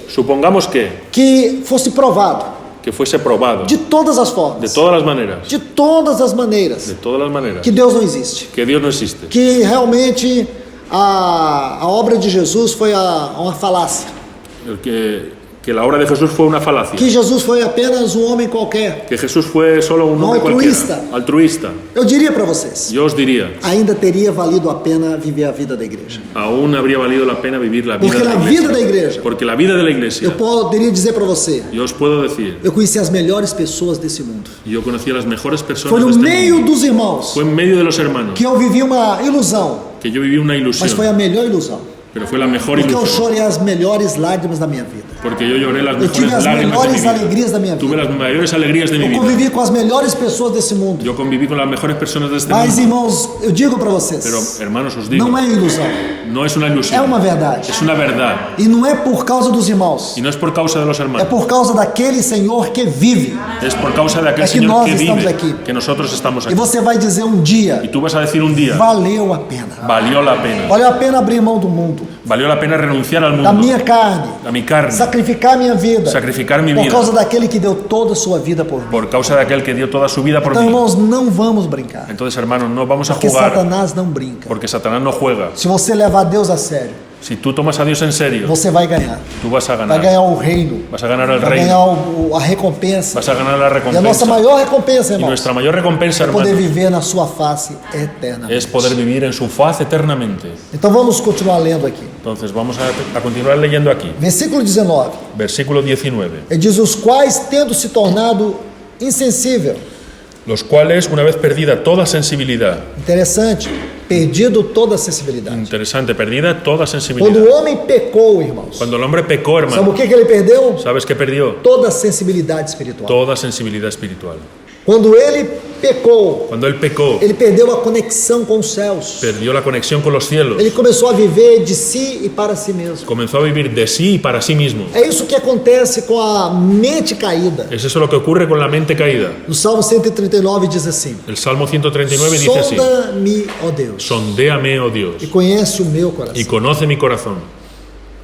supongamos que fosse provado que fuese probado de todas as de formas, todas las maneras, de todas as maneiras, de todas las maneras, que Deus não existe. que Dios no existe, Que realmente a obra de Jesus foi uma falácia. que la obra de Jesús fue una falacia, Que Jesus foi apenas um homem qualquer. que Jesús fue solo un hombre altruista. cualquiera, altruista. Eu diria para vocês, Yo os diría, ainda teria valido a pena viver a vida da igreja. aún habría valido la pena vivir la vida Porque de na la vida da iglesia, igreja, porque la vida de la iglesia, eu poderia dizer para você, yo os puedo decir, eu conheci as melhores pessoas desse mundo. yo conocí a las mejores personas Foi de no este meio mundo. dos irmãos Fue en medio de los hermanos que eu vivi uma ilusão, que yo viví una mas foi ilusión, a melhor ilusão. pero fue la mejor Porque eu ilusión, chorei as melhores lágrimas da minha vida. porque yo lloré las Eu tive mejores as lágrimas de mi melhores vida. alegrias da minha Tuve vida. las mayores alegrías de mi Eu vida. convivi com as melhores pessoas desse mundo. Yo conviví con las mejores personas de este Mas, mundo. irmãos, eu digo para Pero, vocês, hermanos, os digo, não é ilusão, no es una é ilusión, uma verdade. es una verdad. E não é por causa dos irmãos, Y no es por causa de los é hermanos, por causa daquele Senhor que vive. es por causa de aquel Es que Señor nós que estamos vive, aquí. que nosotros estamos E aquí. você vai dizer um dia, Y tú vas a decir un día, valeu a pena. valió la pena. Valeu a pena abrir mão do mundo, Valió la pena renunciar al da mundo, minha carne, a mi carne, sacrificar minha vida, sacrificar mi por vida, causa daquele que deu toda a sua vida por mim. por causa de aquel que dio toda su vida por Então, mí. irmãos, não vamos brincar, Entonces, hermanos, no vamos a porque jugar Satanás não brinca. porque Satanás no juega. Se você levar Deus a sério, Si tú tomas a Dios en serio, você vai ganhar. tú vas a Vai ganar. ganhar o reino, Vas a ganar el vai reino, ganhar a recompensa. vas a ganar la E a nossa recompensa. maior recompensa, Y irmãos, nuestra mayor recompensa, é poder hermano, viver na sua face eternamente. es poder vivir en su faz eternamente. Então vamos continuar lendo aqui. Entonces vamos a continuar leyendo aquí. Versículo 19. Versículo 19. Ele diz: os quais, tendo se tornado insensível. Los cuales, una vez perdida toda sensibilidad, Interessante. Perdido toda a sensibilidade. interesante, perdida toda Quando sensibilidad. o homem pecou, irmãos, Cuando el hombre pecó, sabe o hermano, que ele perdeu? ¿sabes qué perdió? Toda a sensibilidade espiritual. Toda sensibilidad espiritual. Quando ele pecou, Cuando él pecó, ele perdeu a conexão com os céus. perdió la conexión con los cielos. Ele começou a viver de si e para si mesmo. Comenzó a vivir de sí y para sí mismo. É isso que acontece com a mente caída. Es eso lo que ocurre con la mente caída. No Salmo 139 diz assim: El Salmo 139 dice así: sonda-me, ó Deus, sondéame, oh Dios, e conhece o meu y coração. conoce mi corazón.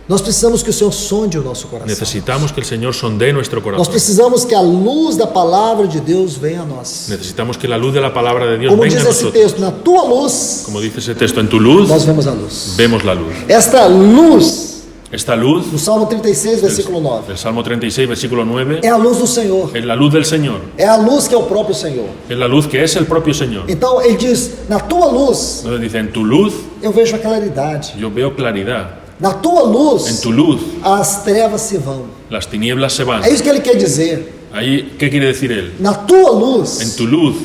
Nós precisamos que o Senhor sonde o nosso coração. Necesitamos que el Señor sondee nuestro Nós corazón. precisamos que a luz da palavra de Deus venha a nós. Necesitamos que la luz de la palabra de Dios Como venga diz a esse nosotros. texto, na tua luz, Como dice ese texto, en tu luz nós vemos a luz. vemos la luz. Esta luz, Esta luz, no Salmo 36, versículo 9, el Salmo 36, versículo 9, é a luz do Senhor. es la luz del Señor. É a luz que é o próprio Senhor. Es la luz que es el propio Señor. Então ele diz: na tua luz Entonces dice, en tu luz eu vejo a claridade. yo veo claridad. Na tua En luz tu luz as trevas se vão. las tinieblas se van. É isso que ele quer dizer. Ahí, ¿qué quiere decir él? Na tua luz, En tu luz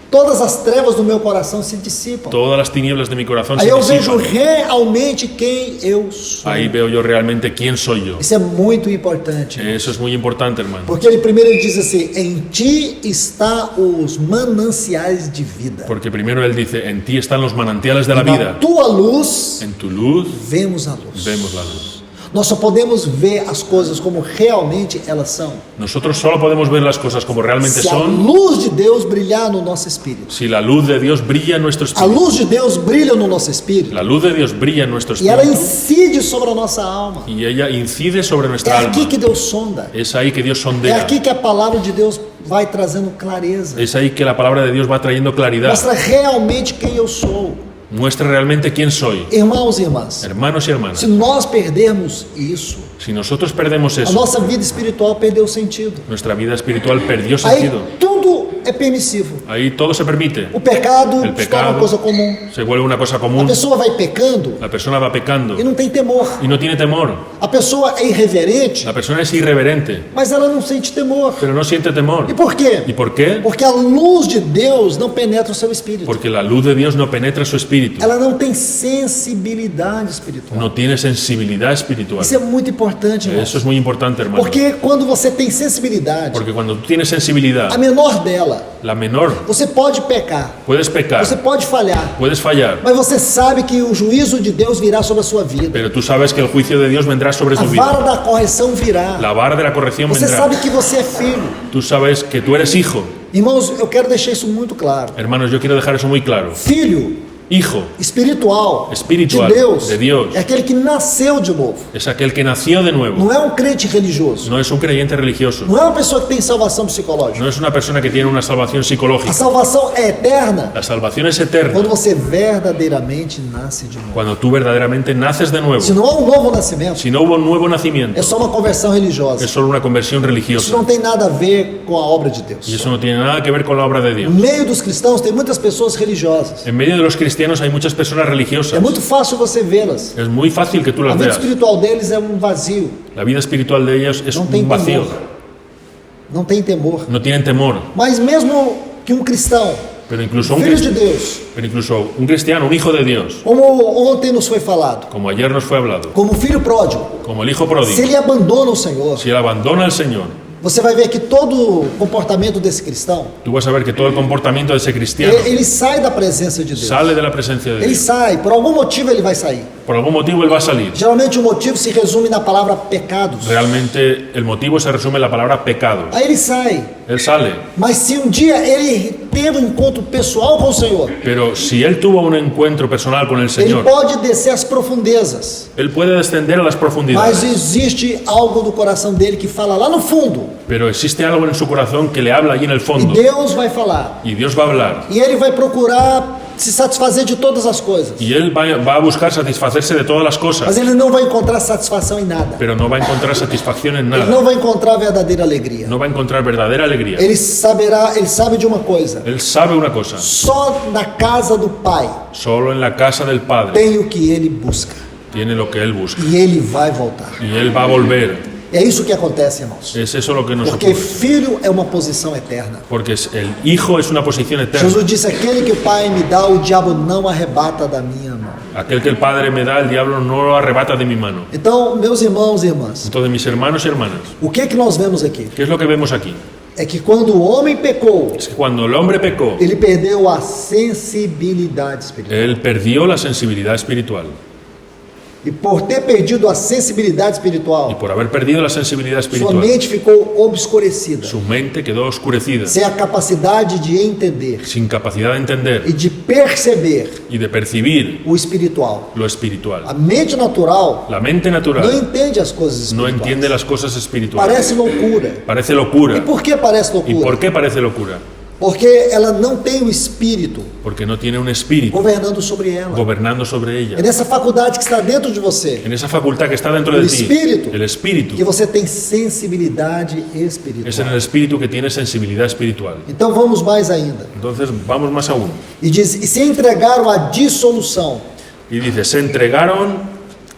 todas as trevas do meu coração se dissipam. todas las tinieblas de mi corazón Aí se eu vejo disipan. realmente quem eu sou. Ahí veo yo realmente quién soy yo. Isso é muito importante. Eso es muy importante, hermano. Porque ele primeiro ele diz assim: em ti está os mananciais de vida. Porque primero él dice, en ti están los manantiales de la Na vida. tua luz En tu luz vemos a luz. vemos la luz. Nós só podemos ver as coisas como realmente elas são Nosotros solo podemos ver las cosas como realmente se a son luz de Deus brilhar no nosso espírito. si la luz de Dios brilla en nuestro A espíritu. luz de Deus brilha no nosso espírito La luz de Dios brilla en nuestro e ela espíritu incide sobre a nossa alma. y ella incide sobre É nuestra alma. aqui que Deus sonda. Es ahí que Dios É sondea. aqui que a palavra de Deus vai trazendo clareza. Es ahí que la palabra de Dios va trayendo claridad. Mostra realmente quem eu sou. Muestra realmente quién soy. Irmãos e irmãs, Hermanos y hermanas, se nós perdermos isso, si nosotros perdemos a eso, nossa vida espiritual perdeu sentido. nuestra vida espiritual perdió Aí sentido. tudo é permissivo. Ahí todo se permite. O pecado El se torna uma pecado coisa comum. se vuelve una cosa A común. pessoa vai pecando La persona va pecando e não tem temor. y no tiene temor. A pessoa é irreverente, La persona es irreverente, mas ela não sente temor. pero no siente temor. E por quê? ¿Y por qué? Porque a luz de Deus não penetra o seu espírito. Porque la luz de Dios no penetra su espíritu. Ela não tem sensibilidade espiritual. No tiene sensibilidad espiritual. Isso é muito importante, irmãos. Eso es muy importante, hermano. Porque quando você tem sensibilidade, Porque cuando tú tienes sensibilidad, a menor dela, la menor, você pode pecar, puedes pecar, você pode falhar, puedes fallar, mas você sabe que o juízo de Deus virá sobre a sua vida. pero tú sabes que el juicio de Dios vendrá sobre A tu vida. vara da correção virá. La vara de la corrección Você vendrá. sabe que você é filho. Tú sabes que tú eres hijo. Irmãos, eu quero deixar isso muito claro. Hermanos, yo quiero dejar eso muy claro. Filho Hijo espiritual, Espiritual, de Deus, de Deus. é aquele que nasceu de novo. es aquel que nació de nuevo. Não é um crente religioso. No es un creyente religioso. Não é uma pessoa que tem salvação psicológica. No es una persona que tiene una salvación A psicológica. salvação é eterna La salvación es eterna quando você verdadeiramente nasce de novo. cuando tú verdaderamente naces de nuevo. Se não há um novo nascimento, Si no hubo un nuevo nacimiento, é só uma conversão religiosa. es solo una conversión Isso religiosa. não tem nada a ver com a obra de Deus. Y eso no tiene nada que ver con la obra de No Dios. meio dos cristãos tem muitas pessoas religiosas. En medio de los cristianos hay muchas personas religiosas. É muito fácil você vê-las. Es muy fácil que tú A las vida veas. espiritual deles é um vazio. La vida espiritual de ellos es Não tem un vacío. temor. Não tem temor. No tienen temor. Mas mesmo que um cristão, Pero incluso filho de Deus, un cristiano, un hijo de Dios, como ontem nos foi falado, como ayer nos fue hablado, como filho pródigo, como el hijo se pródigo, ele abandona o Senhor, si él abandona al Señor, você vai ver que todo o comportamento desse cristão, tú vas a ver que todo el comportamiento de ese cristiano ele sai da presença de Deus. sale de la presencia de Ele Dios. sai, por algum motivo ele vai sair. Por algún motivo él va a salir. Geralmente o motivo se resume na palavra pecados. Realmente el motivo se resume en la palabra pecados. Aí ele sai. Él sale. Mas se um dia ele teve um encontro pessoal com o Senhor, Pero si él tuvo un encuentro personal con el ele Señor, pode descer às profundezas. él puede descender a las Mas profundidades. existe algo no coração dele que fala lá no fundo. Pero existe algo en su corazón que le habla allí en el E fondo. Deus vai falar. Y Dios va a hablar. E ele vai procurar se satisfazer de todas as coisas. Y él va a buscar satisfacerse de todas las Mas cosas. ele não vai encontrar satisfação em nada. Pero no va a encontrar satisfacción en Ele nada. não vai encontrar verdadeira alegria. No va a encontrar verdadera alegría. Ele sabe de uma coisa. Él sabe una cosa. Só na casa do Pai Solo en la casa del Padre tem o que ele busca. tiene lo que él busca. E ele vai voltar. Y él va a volver. É isso que acontece, irmãos. Es eso lo que nos Porque ocurre. filho é uma posição eterna. Porque el hijo es una posición eterna. Jesus disse: aquele que o Pai me dá, o diabo não arrebata da minha mão. Aquel que el Padre me da, el diablo no lo arrebata de mi mano. Então, meus irmãos e irmãs, Entonces, mis hermanos y hermanas, o que é que nós vemos aqui? ¿qué es lo que vemos aquí? É que quando o homem pecou, Es que cuando el hombre pecó, ele perdeu a sensibilidade espiritual. él perdió la sensibilidad espiritual. E por ter perdido a sensibilidade Y espiritual, por haber perdido la sensibilidad sua espiritual, mente ficou obscurecida, su mente quedó oscurecida, sem a capacidade de entender sin capacidad de entender e de perceber y de percibir o espiritual. lo espiritual. A mente natural La mente não natural entende as coisas no espirituais. entiende las cosas espirituales. Parece loucura. Parece E locura. por que parece ¿Y por loucura? qué parece locura? Porque ela não tem o Espírito Porque no tiene un espíritu governando sobre ela. gobernando sobre ella. É nessa faculdade que está dentro de você En esa facultad que está dentro El de ti, espíritu. el espíritu, que você tem sensibilidade es en espiritual. el espíritu que tiene sensibilidad espiritual. Então vamos mais ainda. Entonces, vamos más aún. E diz: e se entregaram à dissolução. Y dice, se entregaron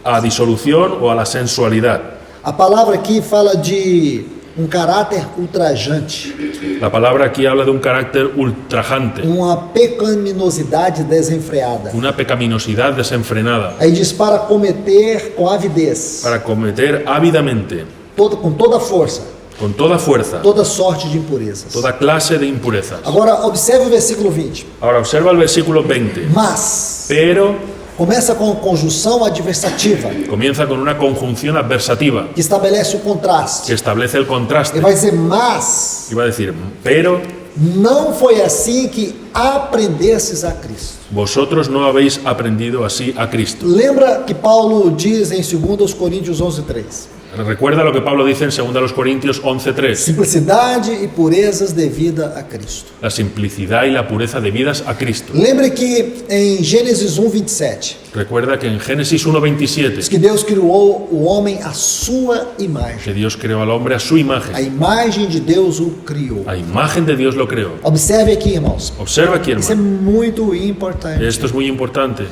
a disolución o a la sensualidad. A palavra aqui fala de caráter ultrajante, La palabra aquí habla de un carácter ultrajante, uma pecaminosidade desenfreada. una pecaminosidad desenfrenada, Aí diz: para cometer com avidez, para cometer ávidamente, com toda força, con toda fuerza, toda sorte de impurezas. toda clase de impurezas. Agora observe o versículo 20. Ahora observa el versículo 20. Mas, Pero Começa com conjunção adversativa, Comienza con una conjunción adversativa que estabelece o que contraste. establece el contraste. Ele vai dizer, mas Y va a decir, pero não foi assim que aprendestes a Cristo. vosotros no habéis aprendido así a Cristo. Lembra que Paulo diz em 2 Coríntios 11:3. Recuerda lo que Pablo dice en 2 Corintios 11:3. Simplicidade e purezas devida a Cristo. La simplicidad y la pureza debidas a Cristo. Lembre que em Gênesis 1:27, Recuerda que en Génesis diz 1:27 que Deus criou o homem à sua que imagem. Dios creó al hombre a su A imagen. imagem de Deus o criou. A imagen de Dios lo creó. Observe aqui, irmãos. Observa aquí, Isso é hermano. muito importante. Esto es muy importante.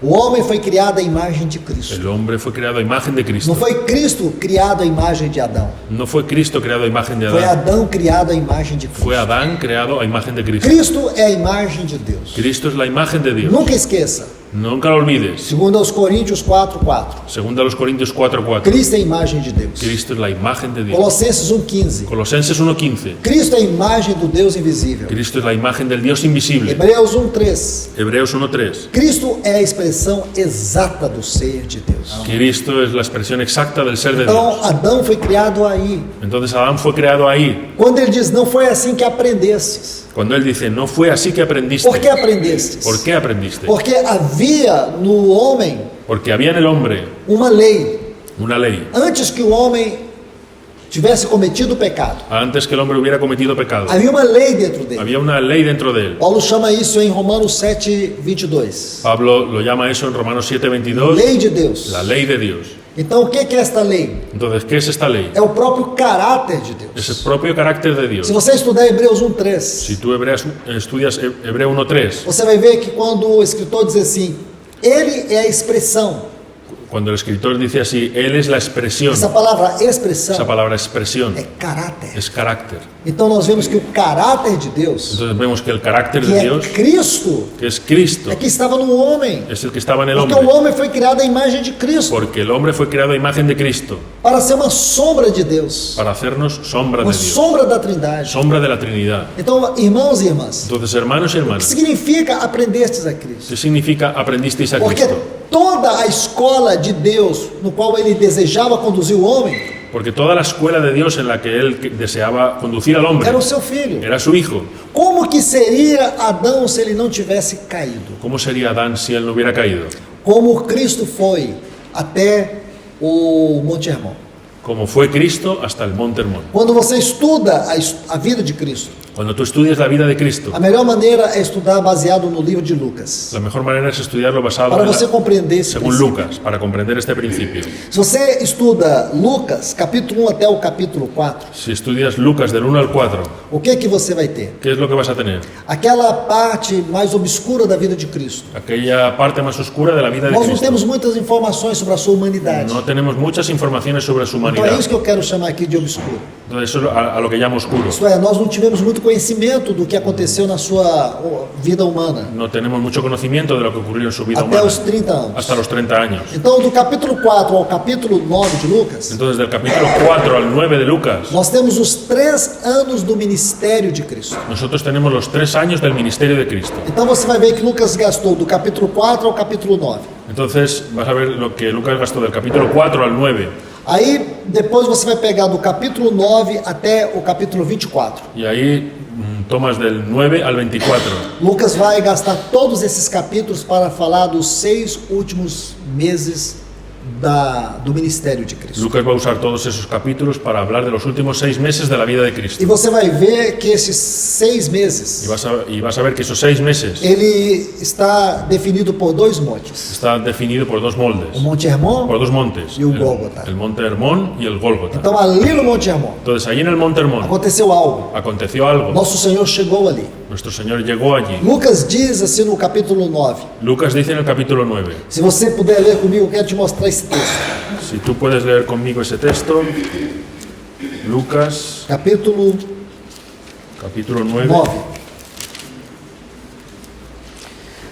O homem foi criado à imagem de Cristo. El hombre fue creado a imagen de Não Cristo. foi Cristo criado à imagem de Adão. No fue Cristo creado a imagen de Foi Adán. Adão criado à imagem de Cristo. Fue Adán creado a imagen de Cristo. Cristo é a imagem de Deus. Cristo es la imagen de Dios. Nunca esqueça. Nunca lo olvides. Segundo aos Coríntios 4:4. Segunda a los Corintios 4:4. Cristo é a imagem de Deus. Cristo es la imagen de Dios. Colossenses 1:15. Colosenses 1:15. Cristo é a imagem do Deus invisível. Cristo es la imagen del Dios invisible. Hebreus 1:3. Hebreos 1:3. Cristo é a expressão exata do ser de Deus. Cristo es la expresión exacta del ser de Então, Dios. Adão foi criado aí. Entonces Adán fue creado ahí. Quando ele diz, não foi assim que aprendestes. Cuando él dice, no fue así que aprendiste. Por que aprendestes? ¿Por qué aprendiste? Porque havia no homem Porque había en el hombre uma lei. una ley. Antes que o homem tivesse cometido o pecado, Antes que el hombre hubiera cometido pecado, havia uma lei dentro dele. había una ley dentro de él. Paulo chama isso em Romanos 7:22. Pablo lo llama eso en Romanos 7:22, Lei de Deus. la ley de Dios. Então, o que é esta lei? Entonces, ¿qué es esta ley? É o próprio caráter de Es el Deus. propio carácter de Dios. Se você estudar Hebreus 1:3, Si tú estudias Hebreo 1:3, você vai ver que quando o escritor diz assim, ele é a expressão. cuando el escritor dice así, él es la expresión, Essa palavra esa expressão palabra expresión é caráter. es carácter. Então nós vemos que o caráter de Deus, Entonces vemos que el carácter que de é Dios, Cristo, que es Cristo, é que estava no homem. es el que estaba en el Porque o hombre. homem foi criado à imagem de Cristo, Porque el hombre fue creado a imagen de Cristo, para ser uma sombra de Deus, para hacernos sombra de uma Dios, sombra da Trindade. sombra de la Trinidad. Então, irmãos e irmãs, Entonces, hermanos y o que hermanas, significa aprendestes a Cristo? ¿qué significa aprendisteis a Porque Cristo? toda a escola de Deus, no qual ele desejava conduzir o homem, Porque toda la escuela de Dios en la que él deseaba conducir al hombre era o seu filho. era su hijo. Como que seria Adão se ele não tivesse caído? ¿Cómo sería Adán si él no hubiera caído? Como Cristo foi até o Monte Hermon. Como fue Cristo hasta el Monte Hermón. Quando você estuda a vida de Cristo, Cuando tú estudias la vida de Cristo, a melhor maneira é estudar baseado no livro de Lucas, la mejor manera es estudiarlo basado para en você compreender esse según princípio. Lucas, para comprender este principio. Se você estuda Lucas, capítulo 1 até o capítulo 4, Si estudias Lucas del 1 al 4, o que você vai ter? ¿qué es lo que vas a tener? Aquela parte mais obscura da vida de Cristo. Aquella parte más oscura de la vida de Nós não Cristo. temos muitas informações sobre a sua humanidade. No tenemos muchas informaciones sobre su Então é humanidad. isso que eu quero chamar aqui de obscuro. Entonces, eso es a lo que llamo oscuro. Isto é, nós não tivemos muito conhecimento do que aconteceu na sua vida humana No tenemos mucho conocimiento de lo que ocurrió en su vida até humana os 30 anos. hasta los 30 años. Então, do capítulo 4 ao capítulo 9 de Lucas, Entonces, del capítulo 4 al 9 de Lucas, nós temos os 3 anos do ministério de Cristo. nosotros tenemos los 3 años del ministerio de Cristo. Então você vai ver que Lucas gastou do capítulo 4 ao capítulo 9. Entonces, vas a ver lo que Lucas gastó del capítulo 4 al 9. Aí, depois você vai pegar do capítulo 9 até o capítulo 24. Y ahí tomas del 9 al 24. Lucas vai gastar todos esses capítulos para falar dos 6 últimos meses do ministério de Cristo. Lucas va a usar todos esos capítulos para hablar de los últimos 6 meses de la vida de Cristo. E você vai ver que esses 6 meses, Y vas a ver que esos 6 meses ele está definido por 2 montes. está definido por 2 O moldes, Monte Hermon por 2 montes. e o Gólgota. El monte Hermón y el Gólgota. Então, ali no Monte Hermon, Entonces, allí en el monte Hermón aconteceu algo. aconteció algo. Nosso Senhor chegou ali. Nuestro Señor llegó allí. Lucas diz assim no capítulo 9. Lucas dice en el capítulo 9. Se você puder ler comigo, eu quero te mostrar esse texto. Si tú puedes leer conmigo ese texto, Lucas Capítulo capítulo 9, 9.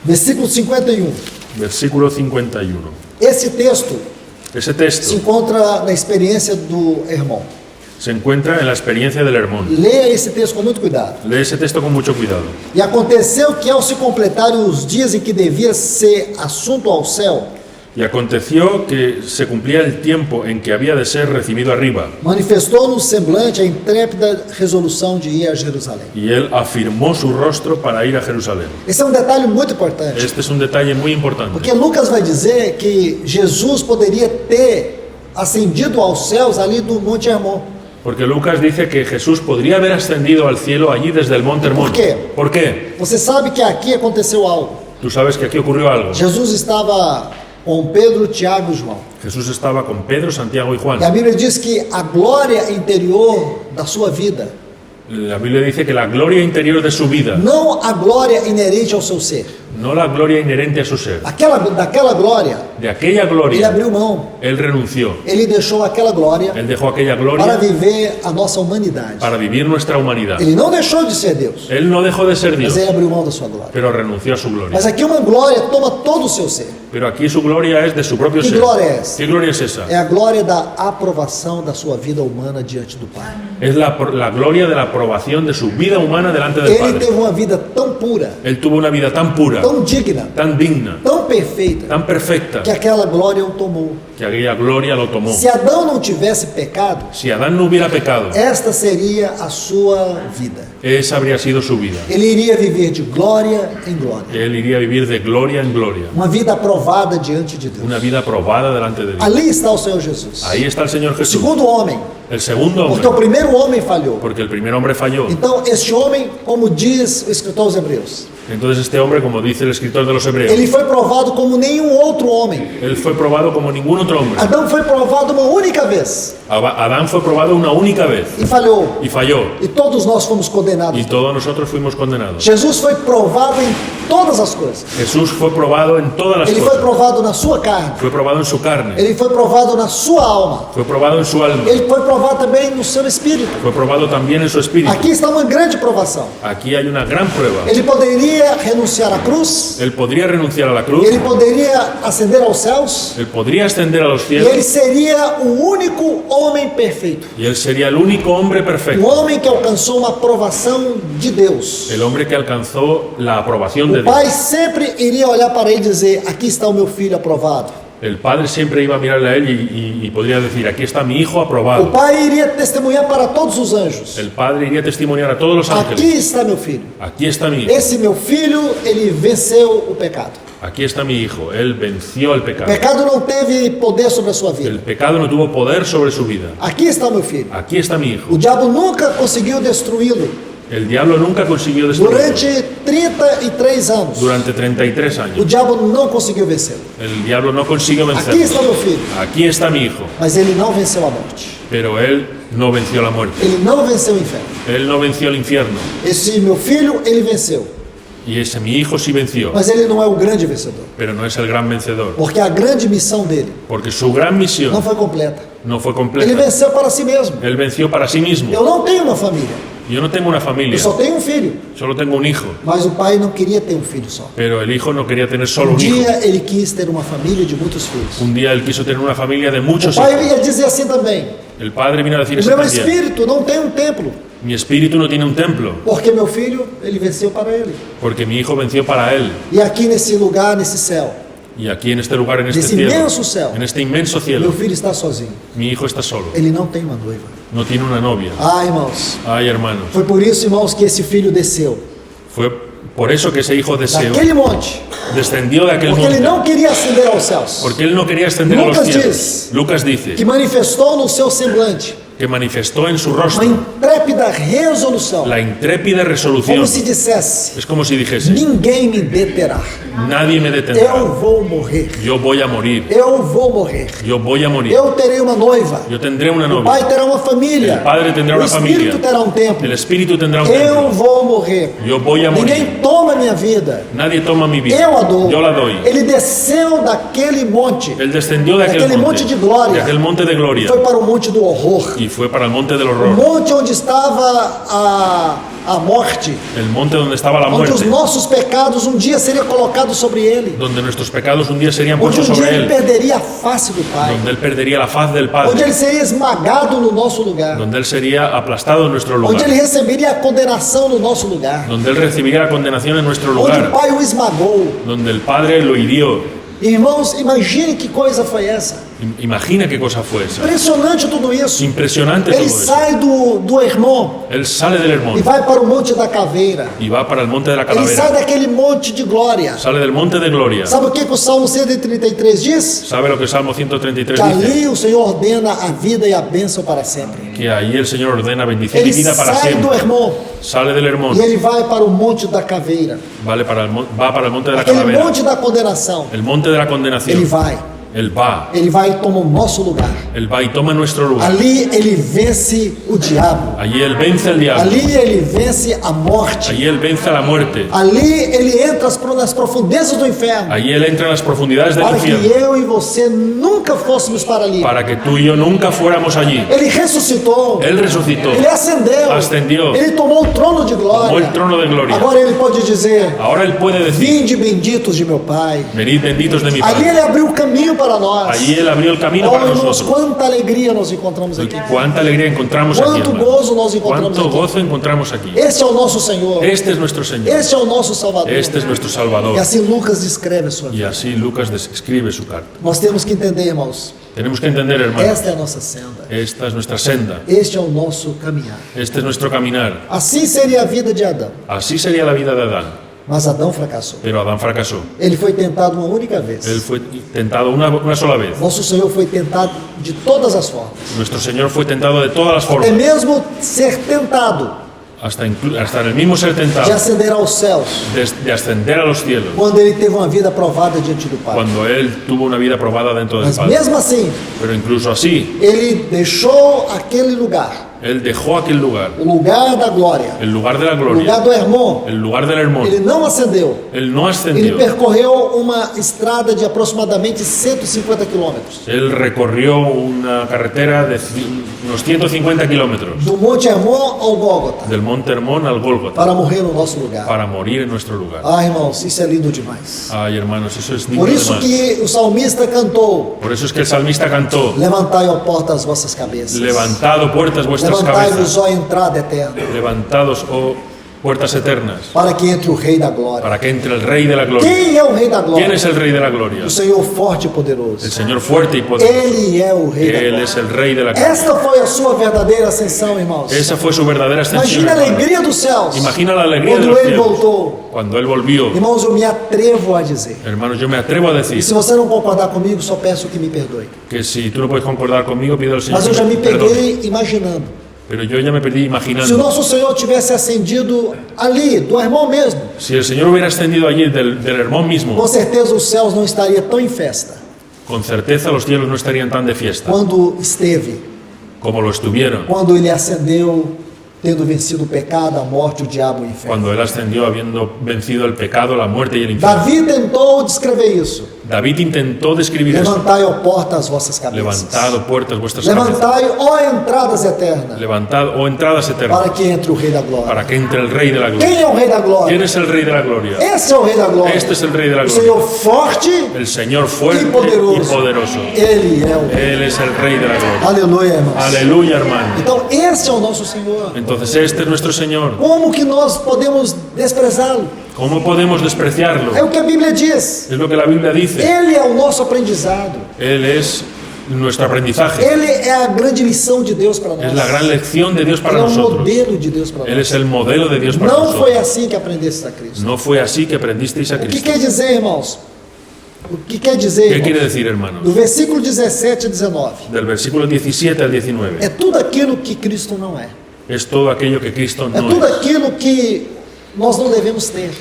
Versículo 51. versículo 51. Esse texto Ese se texto encontra na experiência do Hermon. se encuentra en la experiencia del Hermón. Leia esse texto com muito cuidado. Lee ese texto con mucho cuidado. E aconteceu que ao se completarem os dias em que devia ser assunto ao céu, Y aconteció que se cumplía el tiempo en que había de ser recibido arriba, manifestou no semblante a intrépida resolução de ir a Jerusalém. y él afirmó su rostro para ir a Jerusalén. Esse é um detalhe muito importante, Este es un detalle muy importante, porque Lucas vai dizer que Jesus poderia ter ascendido aos céus ali do Monte Hermon. porque Lucas dice que Jesús podría haber ascendido al cielo allí desde el monte Hermón. ¿Por qué? ¿Por qué? Você sabe que aqui aconteceu algo. Tú sabes que aquí ocurrió algo. Jesus estava com Pedro, Tiago e João. Jesús estaba con Pedro, Santiago y Juan. E a Bíblia diz que a glória interior da sua vida, La Biblia dice que la gloria interior de su vida, não a glória inerente ao seu ser, no la gloria inherente a su ser, daquela glória, de aquella ele gloria, abriu mão. él renunció. Ele deixou aquela glória Él dejó aquella para gloria viver a nossa humanidade. para vivir nuestra humanidad. Ele não deixou de ser Deus, Él no dejó de ser mas Dios, ele abriu mão da sua glória. pero renunció a su gloria. Mas aqui uma glória toma todo o seu ser. Pero aquí su gloria es de su propio ¿Qué ser. gloria es? ¿Qué gloria es esa? É a glória da aprovação da sua vida humana diante do Pai. Es la gloria de la aprobación de su vida humana delante del Ele Padre. teve uma vida tão pura, Él tuvo una vida tan pura, tão digna, tan digna, tão perfeita, tan perfecta, que aquela glória o tomou. que aquella gloria lo tomó. Se Adão não tivesse pecado, Si Adán no hubiera pecado, esta seria a sua vida. esa habría sido su vida. Ele iria viver de glória em glória. Él iría a vivir de gloria en gloria. Uma vida aprovada diante de Deus. Una vida aprobada delante de Dios. Ali está o Senhor Jesus. Ahí está el Señor O Jesús. segundo homem, El segundo porque o hombre. primeiro homem falhou. Porque el primer hombre falló. Então, este homem, como diz o escritor aos Hebreus, Entonces este hombre, como dice el escritor de los Hebreos, ele foi provado como nenhum outro homem. él fue probado como ningún otro hombre. Adão foi provado uma única vez Adán fue probado una única vez e falhou. y falló. E todos nós fomos condenados. Y todos nosotros fuimos condenados. Jesus foi provado em todas as coisas. Jesús fue probado en todas las Ele foi cosas. provado na sua carne. Fue probado en su carne. Ele foi provado na sua alma. Fue probado en su alma. Ele foi provado também no seu espírito. Fue probado también en su espíritu. Aqui está uma grande provação. Aquí hay una gran prueba. Ele poderia renunciar à cruz. Él podría renunciar a la cruz. Ele poderia ascender aos céus. Él podría ascender a los E ele cielos. seria o único homem perfeito. Y él sería el único hombre Um perfecto. homem que alcançou uma aprovação de Deus. El hombre que alcanzó la aprobación de O Dios. pai sempre iria olhar para ele e dizer: aqui está o meu filho aprovado. El padre siempre iba a mirarle a él y podría decir, aquí está mi hijo O aprobado. pai iria testemunhar para todos os anjos: El padre iría a testimoniar a todos los aqui ángeles. está meu filho. Aquí está mi hijo. Esse meu filho, ele venceu o pecado. Aquí está mi hijo. Él venció el O pecado. pecado não teve poder sobre a sua El vida. pecado no tuvo poder sobre su vida. Aqui está o meu filho. Aquí está mi hijo. O diabo nunca conseguiu destruí-lo. El diablo nunca consiguió destruirlo. Durante 33 anos, Durante 33 o años. diabo não conseguiu vencê-lo. El diablo no consiguió Aqui vencerlo. está meu filho. Aquí está mi hijo. Mas ele não venceu a morte. Pero él no venció la muerte. Ele não venceu o inferno. Él no venció el infierno. Esse meu filho, ele venceu. Y ese mi hijo sí venció. Mas ele não é o grande vencedor. Pero no es el gran vencedor. Porque a grande missão dele Porque su gran não misión foi completa. no fue Ele completa. venceu para si mesmo. Él venció para sí mismo. Eu não tenho uma família. Yo no tengo una familia. Eu só tenho um filho. Solo tengo un hijo. Mas o pai não queria ter um filho só. Pero el hijo no quería tener solo Um un hijo. dia ele quis ter uma família de muitos filhos. Un día él quiso tener una familia de O muchos pai hijos. ia dizer assim também: El padre vino a decir o eso meu también. espírito não tem um templo. Mi espíritu no tiene un templo. Porque meu filho, ele venceu para ele. Porque mi hijo venció para él. E aqui nesse lugar, nesse céu, Y aquí en este lugar, en este nesse cielo, imenso céu, en este inmenso meu cielo, filho está sozinho. mi hijo está solo. Ele não tem uma noiva. No tiene una novia. Ah, irmãos, Ay, hermanos. foi por isso, irmãos, que esse filho desceu Fue por eso que ese hijo deseó, daquele monte. descendió de aquel Porque ele monte. não queria ascender aos céus. Porque él no quería ascender a los Lucas cielos. diz Lucas dice que manifestou no seu semblante que manifestó en su uma rostro intrépida resolução. la intrépida resolución. Como se dissesse: Es como si dijese, ninguém me deterá. nadie me detendrá. Eu vou morrer. Yo voy a morir. Eu vou morrer. Yo voy a morir. Eu terei uma noiva. Yo tendré una O novia. pai terá uma família. El padre tendrá O una espírito familia. terá um templo. El espíritu tendrá un Eu templo. vou morrer. Yo voy a morir. Ninguém toma minha vida. Nadie toma mi vida. Eu a dou. Yo la doy. Ele desceu daquele monte. Él descendió de aquel Daquele monte de monte. glória. De aquel monte de gloria. Foi para o monte do horror. Y fue para el monte del O horror. monte onde estava a morte, el monte donde estaba la onde os muerte, nossos pecados um dia seriam colocados sobre ele, donde nuestros pecados un día serían onde puestos um dia sobre ele él, perderia a face do Pai, donde él perdería la faz del onde Padre, ele seria esmagado no nosso lugar, donde él sería aplastado en nuestro onde lugar, ele receberia a condenação no nosso lugar, donde él recibiría la condenación en nuestro onde o lugar, Pai o esmagou. donde el Padre lo hirió. Irmãos, imagine que coisa foi essa. Imagina qué cosa fue esa. Impressionante tudo isso. Impresionante Ele todo eso. sai do irmão Él sale del e Hermón vai para o Monte da Caveira. y va para el monte de la Ele sai calavera. daquele monte de glória. Sale del monte de gloria. Sabe o que o Salmo 133 diz? ¿Sabe lo que Salmo 133 Que dice? ali o Senhor ordena a vida e a bênção para sempre. Que ahí el Señor ordena bendición y Ele vida para sai do siempre. irmão Sale del Hermón, e ele vai para o Monte da Caveira. va para el monte de la Aquele calavera. monte da condenação. El monte de la Ele condenación. vai. Él va. Ele vai e toma o nosso lugar. Él va y toma nuestro lugar. Ali ele vence o diabo. Allí Él vence al diablo. Ali ele vence a morte. Allí Él vence a la muerte. Ali ele entra nas profundezas do inferno. Allí Él entra en las profundidades del Para que infierno. eu e você nunca fôssemos para ali. Para que tú y yo nunca fuéramos allí. Ele ressuscitou. Él resucitó. Ele ascendeu. Ascendió. Ele tomou o trono de glória. Tomó el trono de gloria. Agora ele pode dizer: Ahora Él puede decir: vinde benditos de meu Pai. venid benditos de mi Ali Padre. ele abriu o caminho para nós. Allí Él abrió el camino Oh, para irmãos, nosotros. quanta alegria nós encontramos aqui. Cuánta alegría encontramos aquí, Quanto hermano. gozo nós encontramos Cuánto aqui. gozo encontramos aquí. Este é o nosso Senhor. Este es nuestro Señor. Este é o nosso Salvador. Este es nuestro Salvador. E assim Lucas descreve a sua Y vida. así Lucas escribe su carta. Nós temos que entender, irmãos. Tenemos que entender, hermano, Esta é a nossa senda. esta es nuestra senda. Este é o nosso caminhar. Este es nuestro caminar. Assim seria a vida de Adão. Así sería la vida de Adán. Mas Adão fracassou. Pero Adán fracasó. Ele foi tentado uma única vez. Él fue tentado una sola vez. Nosso Senhor foi tentado de todas as formas. Nuestro Señor fue tentado de todas las Até formas. mesmo ser tentado Hasta en el mismo ser de tentado. ascender aos céus. De ascender a los cielos. Quando ele teve uma vida provada diante do Pai. Cuando Él tuvo una vida probada dentro del Mas Padre. mesmo assim, Pero incluso así, ele deixou aquele lugar. Él dejó aquel lugar. O lugar da glória. El lugar de la O gloria. lugar do irmão. El lugar del hermón. Ele não ascendeu. Él no Ele ascendió. percorreu uma estrada de aproximadamente 150 quilômetros. Él recorrió una carretera de unos 150 kilómetros. Do Monte Hermon ao Gólgota. Del monte Hermón al Gólgota. Para morrer no nosso lugar. Para morir en nuestro lugar. Ah, irmãos, isso é lindo demais. Ay, hermanos, eso es lindo Por isso además. que o salmista cantou: Por eso es que el salmista cantó: levantai, ó porta, as vossas cabeças. levantado puertas vuestras Levantai-vos, cabezas. ó entrada eterna, Levantados, oh puertas eternas, para que entre o Rei da Glória. para que entre el Rey de la Gloria. Quem é o Rei da ¿Quién Glória? es el Rey de la Gloria? O Senhor forte e El poderoso. Señor fuerte y poderoso. Ele é o Rei da Él Glória. es el Rey de la Gloria. Esta foi a sua verdadeira ascensão, irmãos. Esa fue su verdadera ascensión. Imagina a hermano. alegria dos céus. Imagina la alegría de Quando los ele cielos. voltou. Cuando Él volvió. Irmãos, eu me atrevo a dizer. Hermanos, yo me atrevo a E decir se você não concordar comigo, só peço que me perdoe. que si tú no puedes concordar conmigo, pido al Señor Mas eu que já me me perdone. peguei imaginando. Pero yo ya me perdí Se o imaginando. nosso Senhor tivesse ascendido ali, do irmão mesmo, Si el Señor hubiera ascendido allí del Hermón mismo, com certeza os céus não estariam tão em festa con certeza los cielos no estarían tan de fiesta quando esteve, como lo estuvieron quando ele ascendeu, tendo vencido o pecado, a morte, o diabo e o inferno. cuando Él ascendió habiendo vencido el pecado, la muerte y el infierno. Davi tentou descrever isso. David intentó describir eso. Levantai, ó porta, as vossas cabeças. Levantado puertas vuestras cabezas. Levantai, ó entradas eternas, Levantad, oh entradas eternas, para que entre o Rei da Glória. para que entre el Rey de la Gloria. Quem é o Rei da ¿Quién Glória? es el Rey de la Gloria? Esse é o Rei da Glória. Este es el Rey de la O Gloria. Senhor forte El Señor fuerte e y poderoso. poderoso. Ele é o Rei. Él es el Rey de la Gloria. Aleluia, irmãos. Aleluya, hermano. Então, esse é o nosso Senhor. Entonces este es nuestro Señor. Como que nós podemos desprezá-lo? ¿Cómo podemos despreciarlo? É o que a Bíblia diz. Es lo que la Biblia dice. Ele é o nosso aprendizado. Él es nuestro aprendizaje. Ele é a grande lição de Deus para nós. Es la gran lección de Dios para Ele é o nosotros. modelo de Deus para Él nós. es el modelo de Dios para Não foi nosotros. assim que aprendeste a Cristo. No fue así que aprendisteis a O que Cristo. quer dizer, irmãos? O que quer dizer, ¿Qué quiere irmãos? decir, hermano? Do versículo 17 a 19. Del versículo 17 al 19. É tudo aquilo que Cristo não é. Es todo aquello que Cristo É no tudo es. aquilo que nós não devemos ter.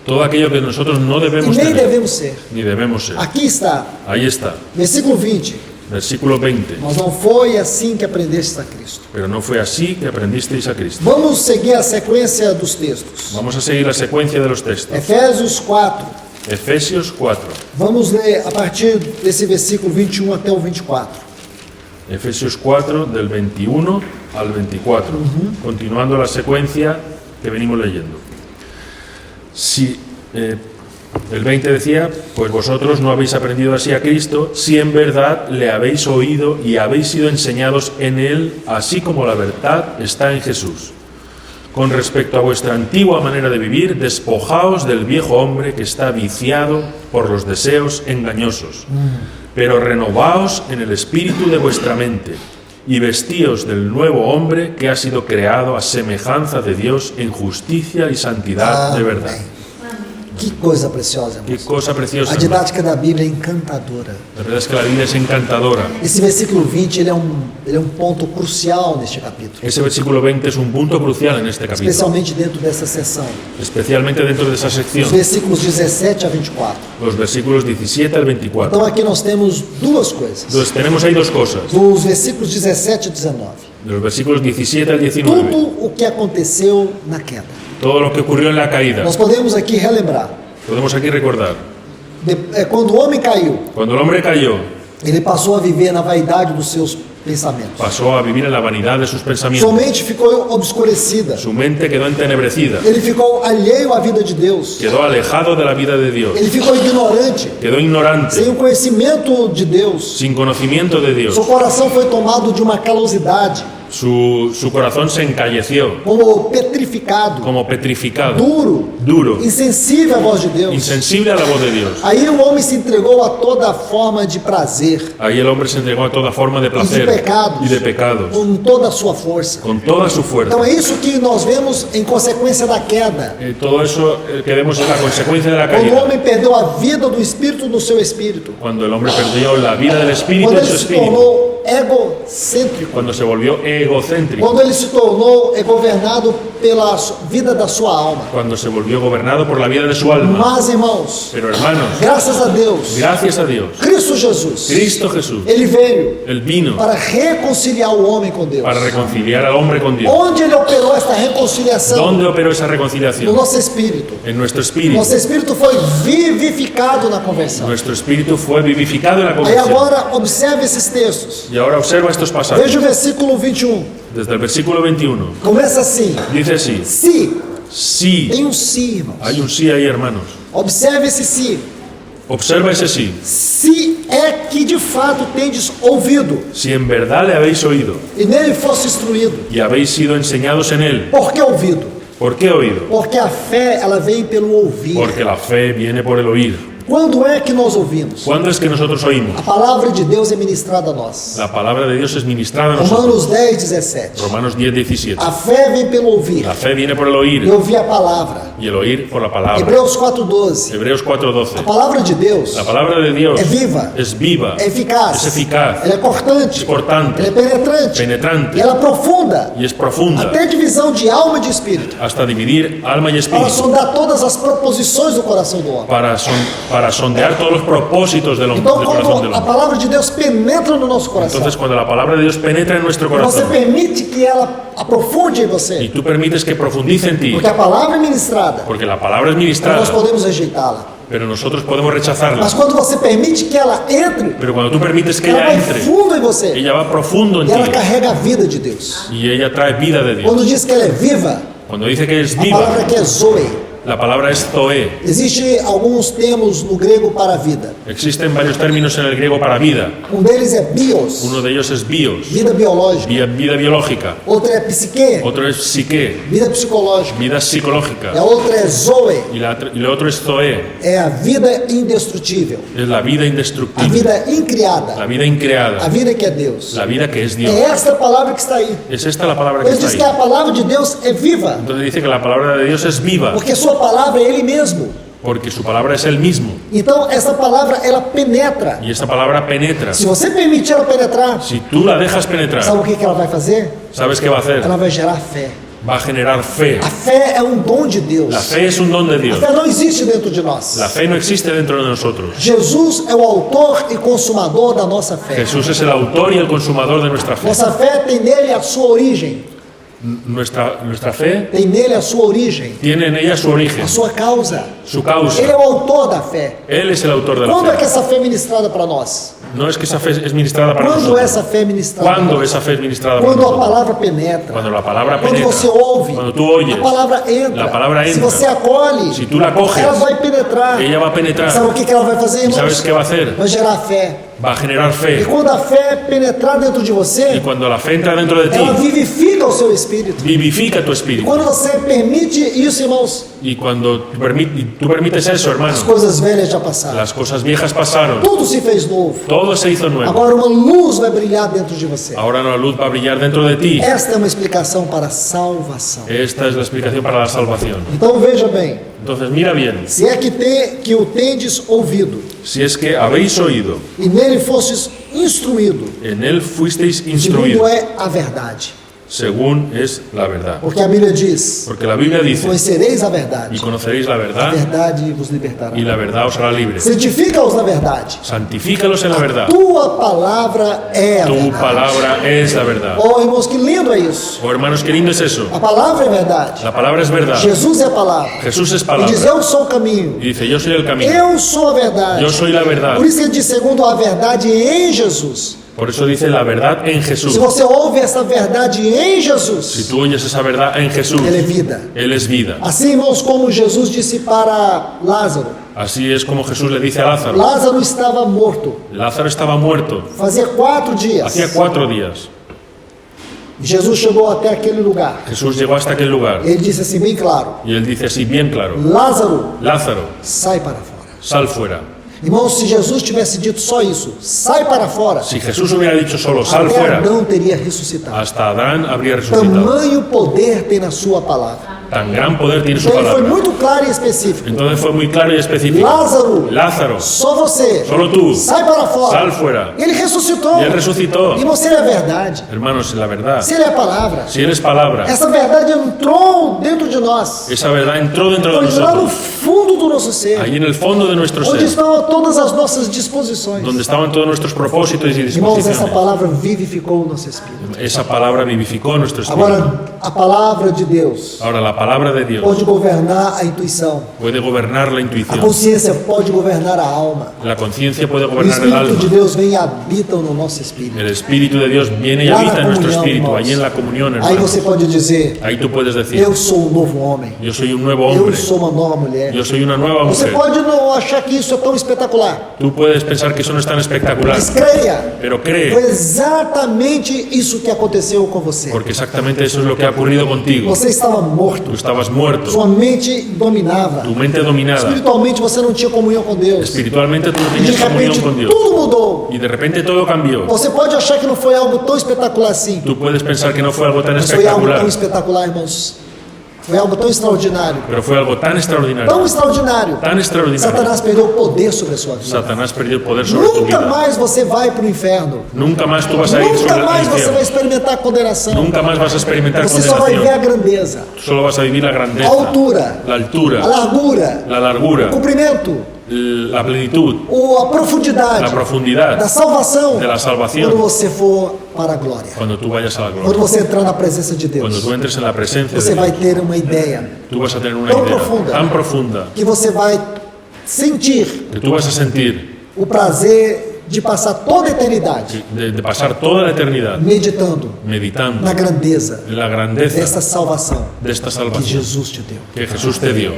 Todo aquello que nosotros no E debemos nem tener. devemos ser. Ni debemos ser. Aqui está, Ahí está. versículo 20. Versículo 20. Mas não foi assim que aprendeste a Cristo. Pero no fue así que aprendisteis a Cristo. Vamos seguir a sequência dos textos. Vamos a seguir la secuencia de los textos. Efésios 4. Efesios 4. Vamos ler a partir desse versículo 21 até o 24. Efesios 4 del 21 al 24. Continuando la secuencia que venimos leyendo. Si el 20 decía, pues vosotros no habéis aprendido así a Cristo, si en verdad le habéis oído y habéis sido enseñados en Él, así como la verdad está en Jesús. Con respecto a vuestra antigua manera de vivir, despojaos del viejo hombre que está viciado por los deseos engañosos, pero renovaos en el espíritu de vuestra mente y vestíos del nuevo hombre que ha sido creado a semejanza de Dios en justicia y santidad de verdad. Que coisa preciosa, Qué irmãos. cosa preciosa. A didática da Bíblia é encantadora. La verdad es que la Biblia es encantadora. Esse versículo 20 ele é um ponto crucial neste capítulo, Ese versículo 20 es un punto crucial en este capítulo, especialmente dentro dessa seção. especialmente dentro de esa Os sección, versículos 17 a 24. los versículos 17 al 24. Então aqui nós temos duas coisas. Entonces tenemos ahí dos cosas, Dos versículos 17 a 19. de los versículos 17 al 19, Tudo o que aconteceu na queda. todo lo que ocurrió en la caída. Nós podemos aqui relembrar. Podemos aquí recordar, Quando o homem caiu, cuando el hombre cayó, ele passou a viver na vaidade dos seus pensamentos. pasó a vivir en la vanidad de sus Sua pensamientos. mente ficou obscurecida. Su mente quedó entenebrecida, Ele ficou alheio à vida de Deus. quedó alejado de la vida de Dios, Ele ficou ignorante, quedó ignorante, sem o conhecimento de Deus. sin conocimiento de Dios. Seu coração foi tomado de uma calosidade, Su corazón se encalleció, como petrificado, como petrificado, duro, insensível à voz de Deus. insensible a la voz de Dios. Aí o homem se entregou a toda forma de prazer, Ahí el hombre se entregó a toda forma de placer pecados. y de pecados, com toda a sua força. con toda su fuerza. Então é isso que nós vemos em consequência da queda. Todo eso que vemos es la consecuencia de la Quando o caída. homem perdeu a vida do espírito no seu espírito. Cuando el hombre perdió la vida del espíritu Quando en ele su se espíritu. tornou egocêntrico. Cuando se volvió egocéntrico. Quando ele se tornou governado pela vida da sua alma. Cuando se volvió gobernado por la vida de su alma. Mas, irmãos, Pero hermanos, graças a Deus, gracias a Dios, Cristo Jesus, Cristo Jesús, ele veio Él vino para reconciliar o homem com Deus. para reconciliar al hombre con Dios. Onde ele operou esta reconciliação? ¿Dónde operó esa No reconciliación? nosso espírito. En nuestro espíritu. Nosso espírito foi vivificado na conversão. Nuestro espíritu fue vivificado en la Aí conversión. agora observe esses textos. Y ahora observa estos pasajes. Veja o versículo 21. Desde el versículo 21. Começa assim: Dice así. se, Sí. tem um se, irmãos. Hay un sí ahí, hermanos. Observe esse se. Observa ese sí. Se é que de fato tendes ouvido Si en verdad le habéis oído e nele fosse instruído. y habéis sido enseñados en él. Por que ouvido? ¿Por qué oído? Porque a fé, ela vem pelo ouvir. Porque la fe viene por el oír. Quando é que nós ouvimos? ¿Cuándo es que nosotros oímos? A palavra de Deus é ministrada a nós. La palabra de Dios es ministrada a nosotros. Romanos 10, 17. Romanos 10, 17. A fé vem pelo ouvir. La fe viene por el E oír ouvir a palavra. y el oír por la palabra. Hebreus 4:12. Hebreos A 4:12. palavra de Deus La palabra de Dios es viva, es viva, é eficaz, es eficaz, ela é cortante, es cortante, ela é penetrante, penetrante e ela profunda, y es profunda até divisão de alma e de espírito, hasta dividir alma y para espíritu, sondar todas as proposições do coração do homem. para sondear todos los propósitos del Então, corazón del quando a hombre. palavra de Deus penetra no nosso coração, Entonces, cuando la palabra de Dios penetra en nuestro você corazón permite que ela aprofunde em y você, tú permites que profundice en ti, porque a palavra é ministrada, porque la palabra es nós ministrada, podemos rejeitá-la. pero nosotros podemos rechazarla. Mas quando você permite que ela entre, Pero cuando tú permites que ela ella vai entre, fundo em você, ella va profundo en e ela ti carrega a vida de Deus. y ella trae vida de Dios. Quando diz que ela é viva, Cuando dice que es a palavra viva, que é zoe. la palabra es zoe. Existem alguns termos no grego para a vida. Existen varios términos en el griego para vida. Um deles é bios, Uno de ellos es bios, vida biológica. vida biológica. Outro é psique, Otro es psique, vida psicológica. vida E a psicológica. outra é zoe, Y lo otro es zoe, é a vida indestrutível, es la vida a indestructible, vida incriada, la vida a increada, vida que é Deus. la vida que es Dios. É esta palavra que está aí. Es esta la palabra que Ele está diz que ahí. a palavra de Deus é viva, Entonces dice que la palabra de Dios es viva, porque sua palavra é Ele mesmo. porque su palabra es el mismo. Então essa palavra ela penetra. Y esta palabra penetra. Se você permitir ela penetrar, Si tú la dejas penetrar, sabe o que ela vai fazer? ¿sabes qué va a hacer? Ela vai gerar fé. Va a generar fe. A fé é um dom de Deus. La fe es un don de A Dios. fé não existe dentro de nós. La fe no existe dentro de nosotros. Jesus é o autor e consumador da nossa fé. Jesús es el autor y el consumador de nuestra fe. Nossa fé tem nele a sua origem. Nuestra fe tem nele a sua origem, tiene en ella su origen, a sua causa. su causa. Ele é o autor da fé. Él es el autor de la Quando é que fe. essa fé é ministrada para nós? No es que esa fe es ministrada para Quando nosotros. essa fé é ministrada para ¿Cuándo nós? esa fe es ministrada para Quando a nosotros? palavra penetra. Cuando la palabra Quando penetra. você ouve, Cuando tú oyes. a palavra entra. La palabra Se entra. você acolhe, Si tú la coges, ela vai penetrar. ella va a penetrar. Sabe o que ela vai fazer, ¿Y irmãos? sabes qué va a hacer? Vai gerar fé. Va a generar E fe. quando a fé penetrar dentro de Y você, cuando la fe entra dentro de ela ti, vivifica o seu espírito. vivifica tu espíritu. Quando você permite isso, irmãos, Y cuando tú permites eso, hermano, as coisas velhas já passaram. las cosas viejas pasaron. Tudo se fez novo. Todo se hizo nuevo. Agora uma luz vai brilhar dentro de você. Ahora la luz va a brillar dentro de ti. Esta é uma explicação para a salvação. Esta es la explicación para la salvación. Então veja bem, Entonces mira bien, se é que o tendes ouvido si es que habéis oído, e nele fostes instruído, en él fuisteis segundo instruidos, é a verdade. según es la verdad. Porque a Bíblia diz: Porque la Biblia dice, conhecereis a y verdade, conoceréis la a verdad, verdade vos libertará. y la verdad os hará libre. Santifica-os na verdade. Santifícalos en la verdad. Tua palavra é a Tu verdade. palabra es la verdad. Oh, irmãos, que lindo é isso. Oh, hermanos, qué lindo es eso. A palavra é verdade. La palabra es verdad. Jesus é a palavra. Jesús es Ele diz: palabra. eu sou o caminho. Y dice, yo soy el camino. Eu sou a verdade. Yo soy la verdad. Por isso ele diz: segundo a verdade em Jesus. Por eso dice la verdad en Jesús. Se você ouve essa verdade em Si Jesus, tú oyes esa verdad en Jesús, ele é vida. Él es vida. Assim, irmãos, como Jesus disse para Lázaro. Así es como Jesús le dice a Lázaro. Lázaro estava morto. Lázaro estaba muerto. Fazia 4 dias. Hacía 4 días. Jesus chegou até aquele lugar. Jesús llegó hasta aquel lugar. Ele disse assim, bem claro: Y él dice así bien claro, Lázaro, Lázaro, sai para fora. sal fuera. Irmãos, se Jesus tivesse dito só isso, sai para fora, Si Jesús hubiera dicho solo sal até fuera, Adão teria ressuscitado. hasta Adán habría resucitado. Tamanho poder tem na sua palavra. Tan gran poder tiene su Então ele foi palabra. muito claro e específico. Entonces fue muy claro y específico. Lázaro, Lázaro, só você, solo tú, sai para fora. sal fuera. Ele ressuscitou. Y él resucitó. Irmão, se ele é a verdade, Hermanos, la verdad, se ele é a palavra, si eres palabra, essa verdade entrou dentro de nós. esa verdad entró dentro de Foi lá no nosotros, fundo do nosso ser, allí en el fondo de nuestro onde ser, estão todas as nossas disposições. donde estaban todos nuestros propósitos y Irmãos, essa disposiciones. palavra vivificou o nosso espírito. Esa palabra vivificó nuestro espíritu. Agora, a palavra de Deus Ahora, la palabra de Dios pode governar a intuição. puede gobernar la A intuición. consciência pode governar a alma. La conciencia puede O gobernar el Espírito de alma. Deus vem e habita no nosso espírito. El Espíritu de Dios viene y Lá habita na en nuestro comunhão, espíritu, irmãos. allí en la comunión, Aí hermanos. você pode dizer: Ahí tú puedes decir, eu sou um novo homem. yo soy un nuevo Eu hombre, sou uma nova mulher. yo soy una nueva Você mujer. pode não achar que isso é tão espetacular, Tú puedes pensar que eso no es tan espectacular, mas creia. pero Foi cree, exatamente isso que aconteceu com você. porque exactamente eso es lo que ha ocurrido contigo. Você estava morto. Tú estabas muerto, Sua mente dominava. tu mente dominada, Espiritualmente você não tinha comunhão com Deus. espiritualmente tú no E de tenías comunión repente con Dios. tudo mudou. Y de repente todo cambió. Você pode achar que não foi algo tão espetacular assim. Tú puedes pensar que no fue algo tan Mas foi algo espectacular, tão espetacular, irmãos. Foi algo tão extraordinário. pero fue algo tan Tão extraordinario, extraordinário. tan extraordinario. Satanás perdeu o poder sobre a sua vida. Satanás perdió el poder sobre tu Nunca vida. mais você vai para o inferno. Nunca más tú vas a ir Nunca sobre el mais você vai infierno. experimentar a condenação. Nunca más vas a experimentar Você só vai ver a condenación. grandeza, Tú solo vas a vivir la a grandeza, altura, la altura, a largura, la o largura, comprimento, la plenitud, ou a profundidade la profundidad da salvação. de la salvación. Quando você for para a glória. Cuando tú vayas a la Quando gloria. você entrar na presença de Cuando Deus, tú entres en la presencia você de vai Dios, ter uma ideia tú vas a tener una Tan idea profunda. tan profunda que você vai sentir que tú vas a sentir o prazer de passar toda a eternidade de pasar toda la eternidad meditando meditando na grandeza en la grandeza dessa salvação de esta que salvación Jesus te deu. que Jesús te dio.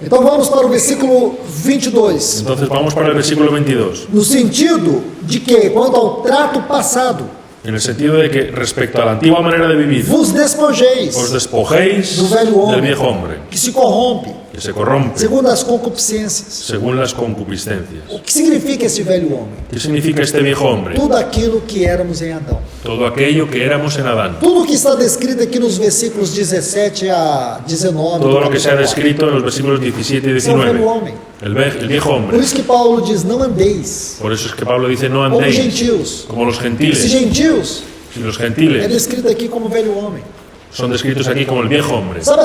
Então vamos para o versículo 22. Entonces vamos para el versículo 22, No sentido de que, quanto ao trato passado, en el sentido de que respecto a la antigua manera de vivir, vos despojeis os despojéis do velho del homem viejo hombre, que se corrompe que se corrompe segundo as concupiscências. según las concupiscencias. O que significa esse velho homem? ¿Qué significa este viejo hombre? Tudo aquilo que éramos em Adão. Todo aquello que éramos en Adán. Tudo que está descrito aqui nos versículos 17 a 19. Todo do lo que se ha capítulo 4. descrito en los versículos 17 y Esse é o velho 19. homem. El viejo Por hombre. isso que Paulo diz: não andeis Por eso es que Pablo dice, no como andéis gentios. como los Esses gentiles. gentios Si los é gentiles descrito aqui como velho homem. son descritos aquí como el viejo hombre. Sabe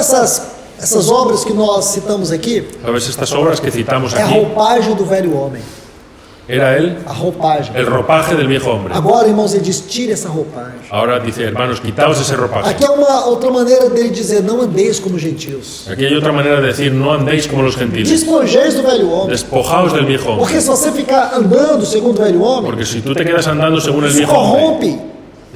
essas obras que nós citamos aqui? ¿Sabes? Estas obras que citamos É a aquí roupagem do velho homem. Era él a roupagem. el ropaje del viejo hombre. Agora, irmãos, ele diz, tire essa roupagem. Ahora dice, hermanos, quitaos ese ropaje. Aqui é uma outra maneira dele dizer, não andeis como gentios. Aquí hay otra manera de decir, no andéis como los gentiles. Despojeis do velho homem. Despojaos del viejo hombre. Porque se você ficar andando segundo o velho homem, Porque si tú te quedas andando según el isso viejo hombre, corrompe,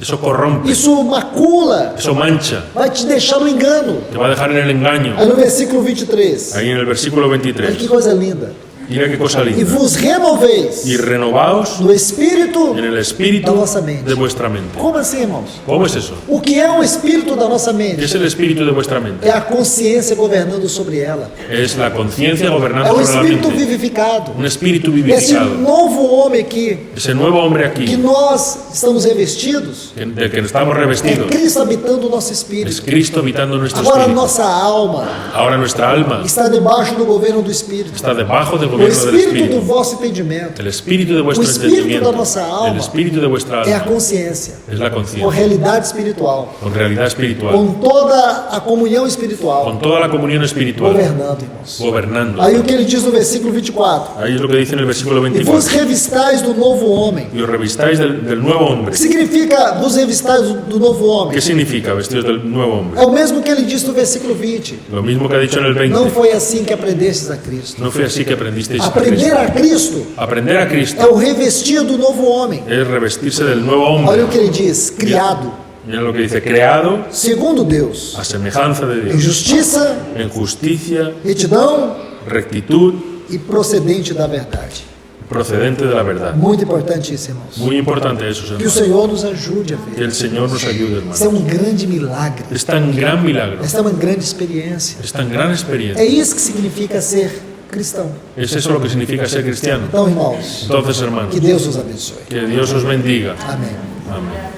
eso corrompe, isso macula, eso mancha, vai te deixar no engano. te va a dejar en el engaño. Aí no versículo 23, Ahí en el versículo olha 23. que coisa linda. Mira qué cosa E linda. vos renoveis Y renovaos no espírito en el da espíritu vossa mente. de vuestra mente. Como assim, irmãos? ¿Cómo es eso? O que é o espírito da nossa ¿Qué mente? es el espíritu de vuestra mente? É a consciência governando sobre ela. Es la conciencia É gobernando o sobre la espírito mente. vivificado. Un espíritu Esse vivificado. novo homem aqui, Ese nuevo hombre que aquí, nós estamos revestidos, del que estamos é revestidos, Cristo habitando o nosso es espírito. Cristo habitando en nuestro Agora a espíritu. nossa alma Ahora nuestra alma está debaixo do governo do Espírito. está debajo del O gobierno del espírito do espíritu. vosso entendimento El espíritu de vuestro O espíritu entendimiento, da nossa alma el espíritu de vuestra é a alma, consciência, es la com conciencia, realidade espiritual, con realidad espiritual, com toda a comunhão espiritual, con toda la comunión espiritual, governando, irmãos. gobernando. Aí o que ele diz no versículo 24: Ahí es lo que dice en el versículo E vos 24. revistais do novo homem. Y os revistáis del nuevo O hombre. que significa vos revistais do novo homem? ¿Qué significa vestidos del nuevo hombre? É o mesmo que ele disse no versículo 20. Lo mismo que ha dicho en el 20. Não foi assim que aprendestes a Cristo. No fue así que aprendisteis a Aprender Cristo. a Cristo Aprender a é Cristo o revestir do novo homem. es revestirse del nuevo Olha hombre. o que ele diz: criado, Mira lo que dice, creado segundo Deus, a semejanza de em Dios, justiça, en justicia, retidão rectitud, e procedente da verdade. procedente de la verdad. Muito importante isso, irmãos. Muy importante eso, Que o hermanos. Senhor nos ajude a Que ver. el Señor nos ayude, Isso é hermanos. grande milagre. Es tan gran milagro, Esta é uma grande experiência. es tan gran É experiencia. isso que significa ser cristão. Es eso lo que significa ser cristiano. Então, irmãos, Entonces, hermanos, que Deus os abençoe. que Dios os bendiga. Amém. Amén.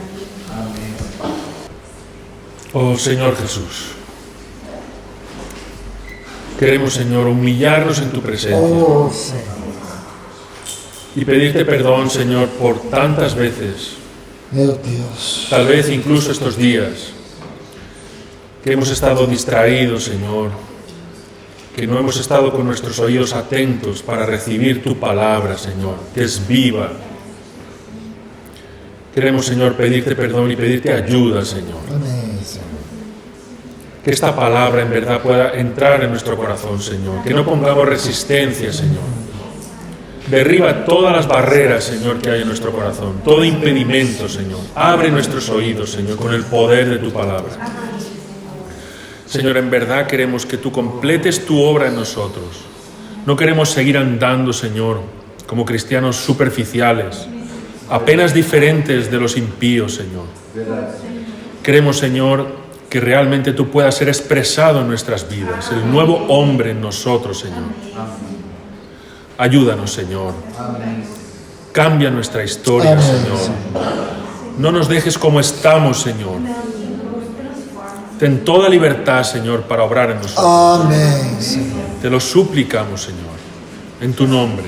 Oh Señor Jesús, queremos, Señor, humillarnos en tu presencia Oh, Senhor. y pedirte perdón, Señor, por tantas veces, Meu Deus. tal vez incluso estos días, que hemos estado distraídos, Señor, que no hemos estado con nuestros oídos atentos para recibir tu palabra, Señor, que es viva. Queremos, Señor, pedirte perdón y pedirte ayuda, Señor. Amém, Senhor. Que esta palabra en verdad pueda entrar en nuestro corazón, Señor. Que no pongamos resistencia, Señor. Derriba todas las barreras, Señor, que hay en nuestro corazón. Todo impedimento, Señor. Abre nuestros oídos, Señor, con el poder de tu palabra. Señor, en verdad queremos que tú completes tu obra en nosotros. No queremos seguir andando, Señor, como cristianos superficiales, apenas diferentes de los impíos, Señor. Queremos, Señor, que realmente tú puedas ser expresado en nuestras vidas, el nuevo hombre en nosotros, Señor. Ayúdanos, Señor. Cambia nuestra historia, Amén, Señor. No nos dejes como estamos, Señor. Ten toda libertad, Señor, para obrar en nosotros. Amém, Senhor. Te lo suplicamos, Señor, en tu nombre.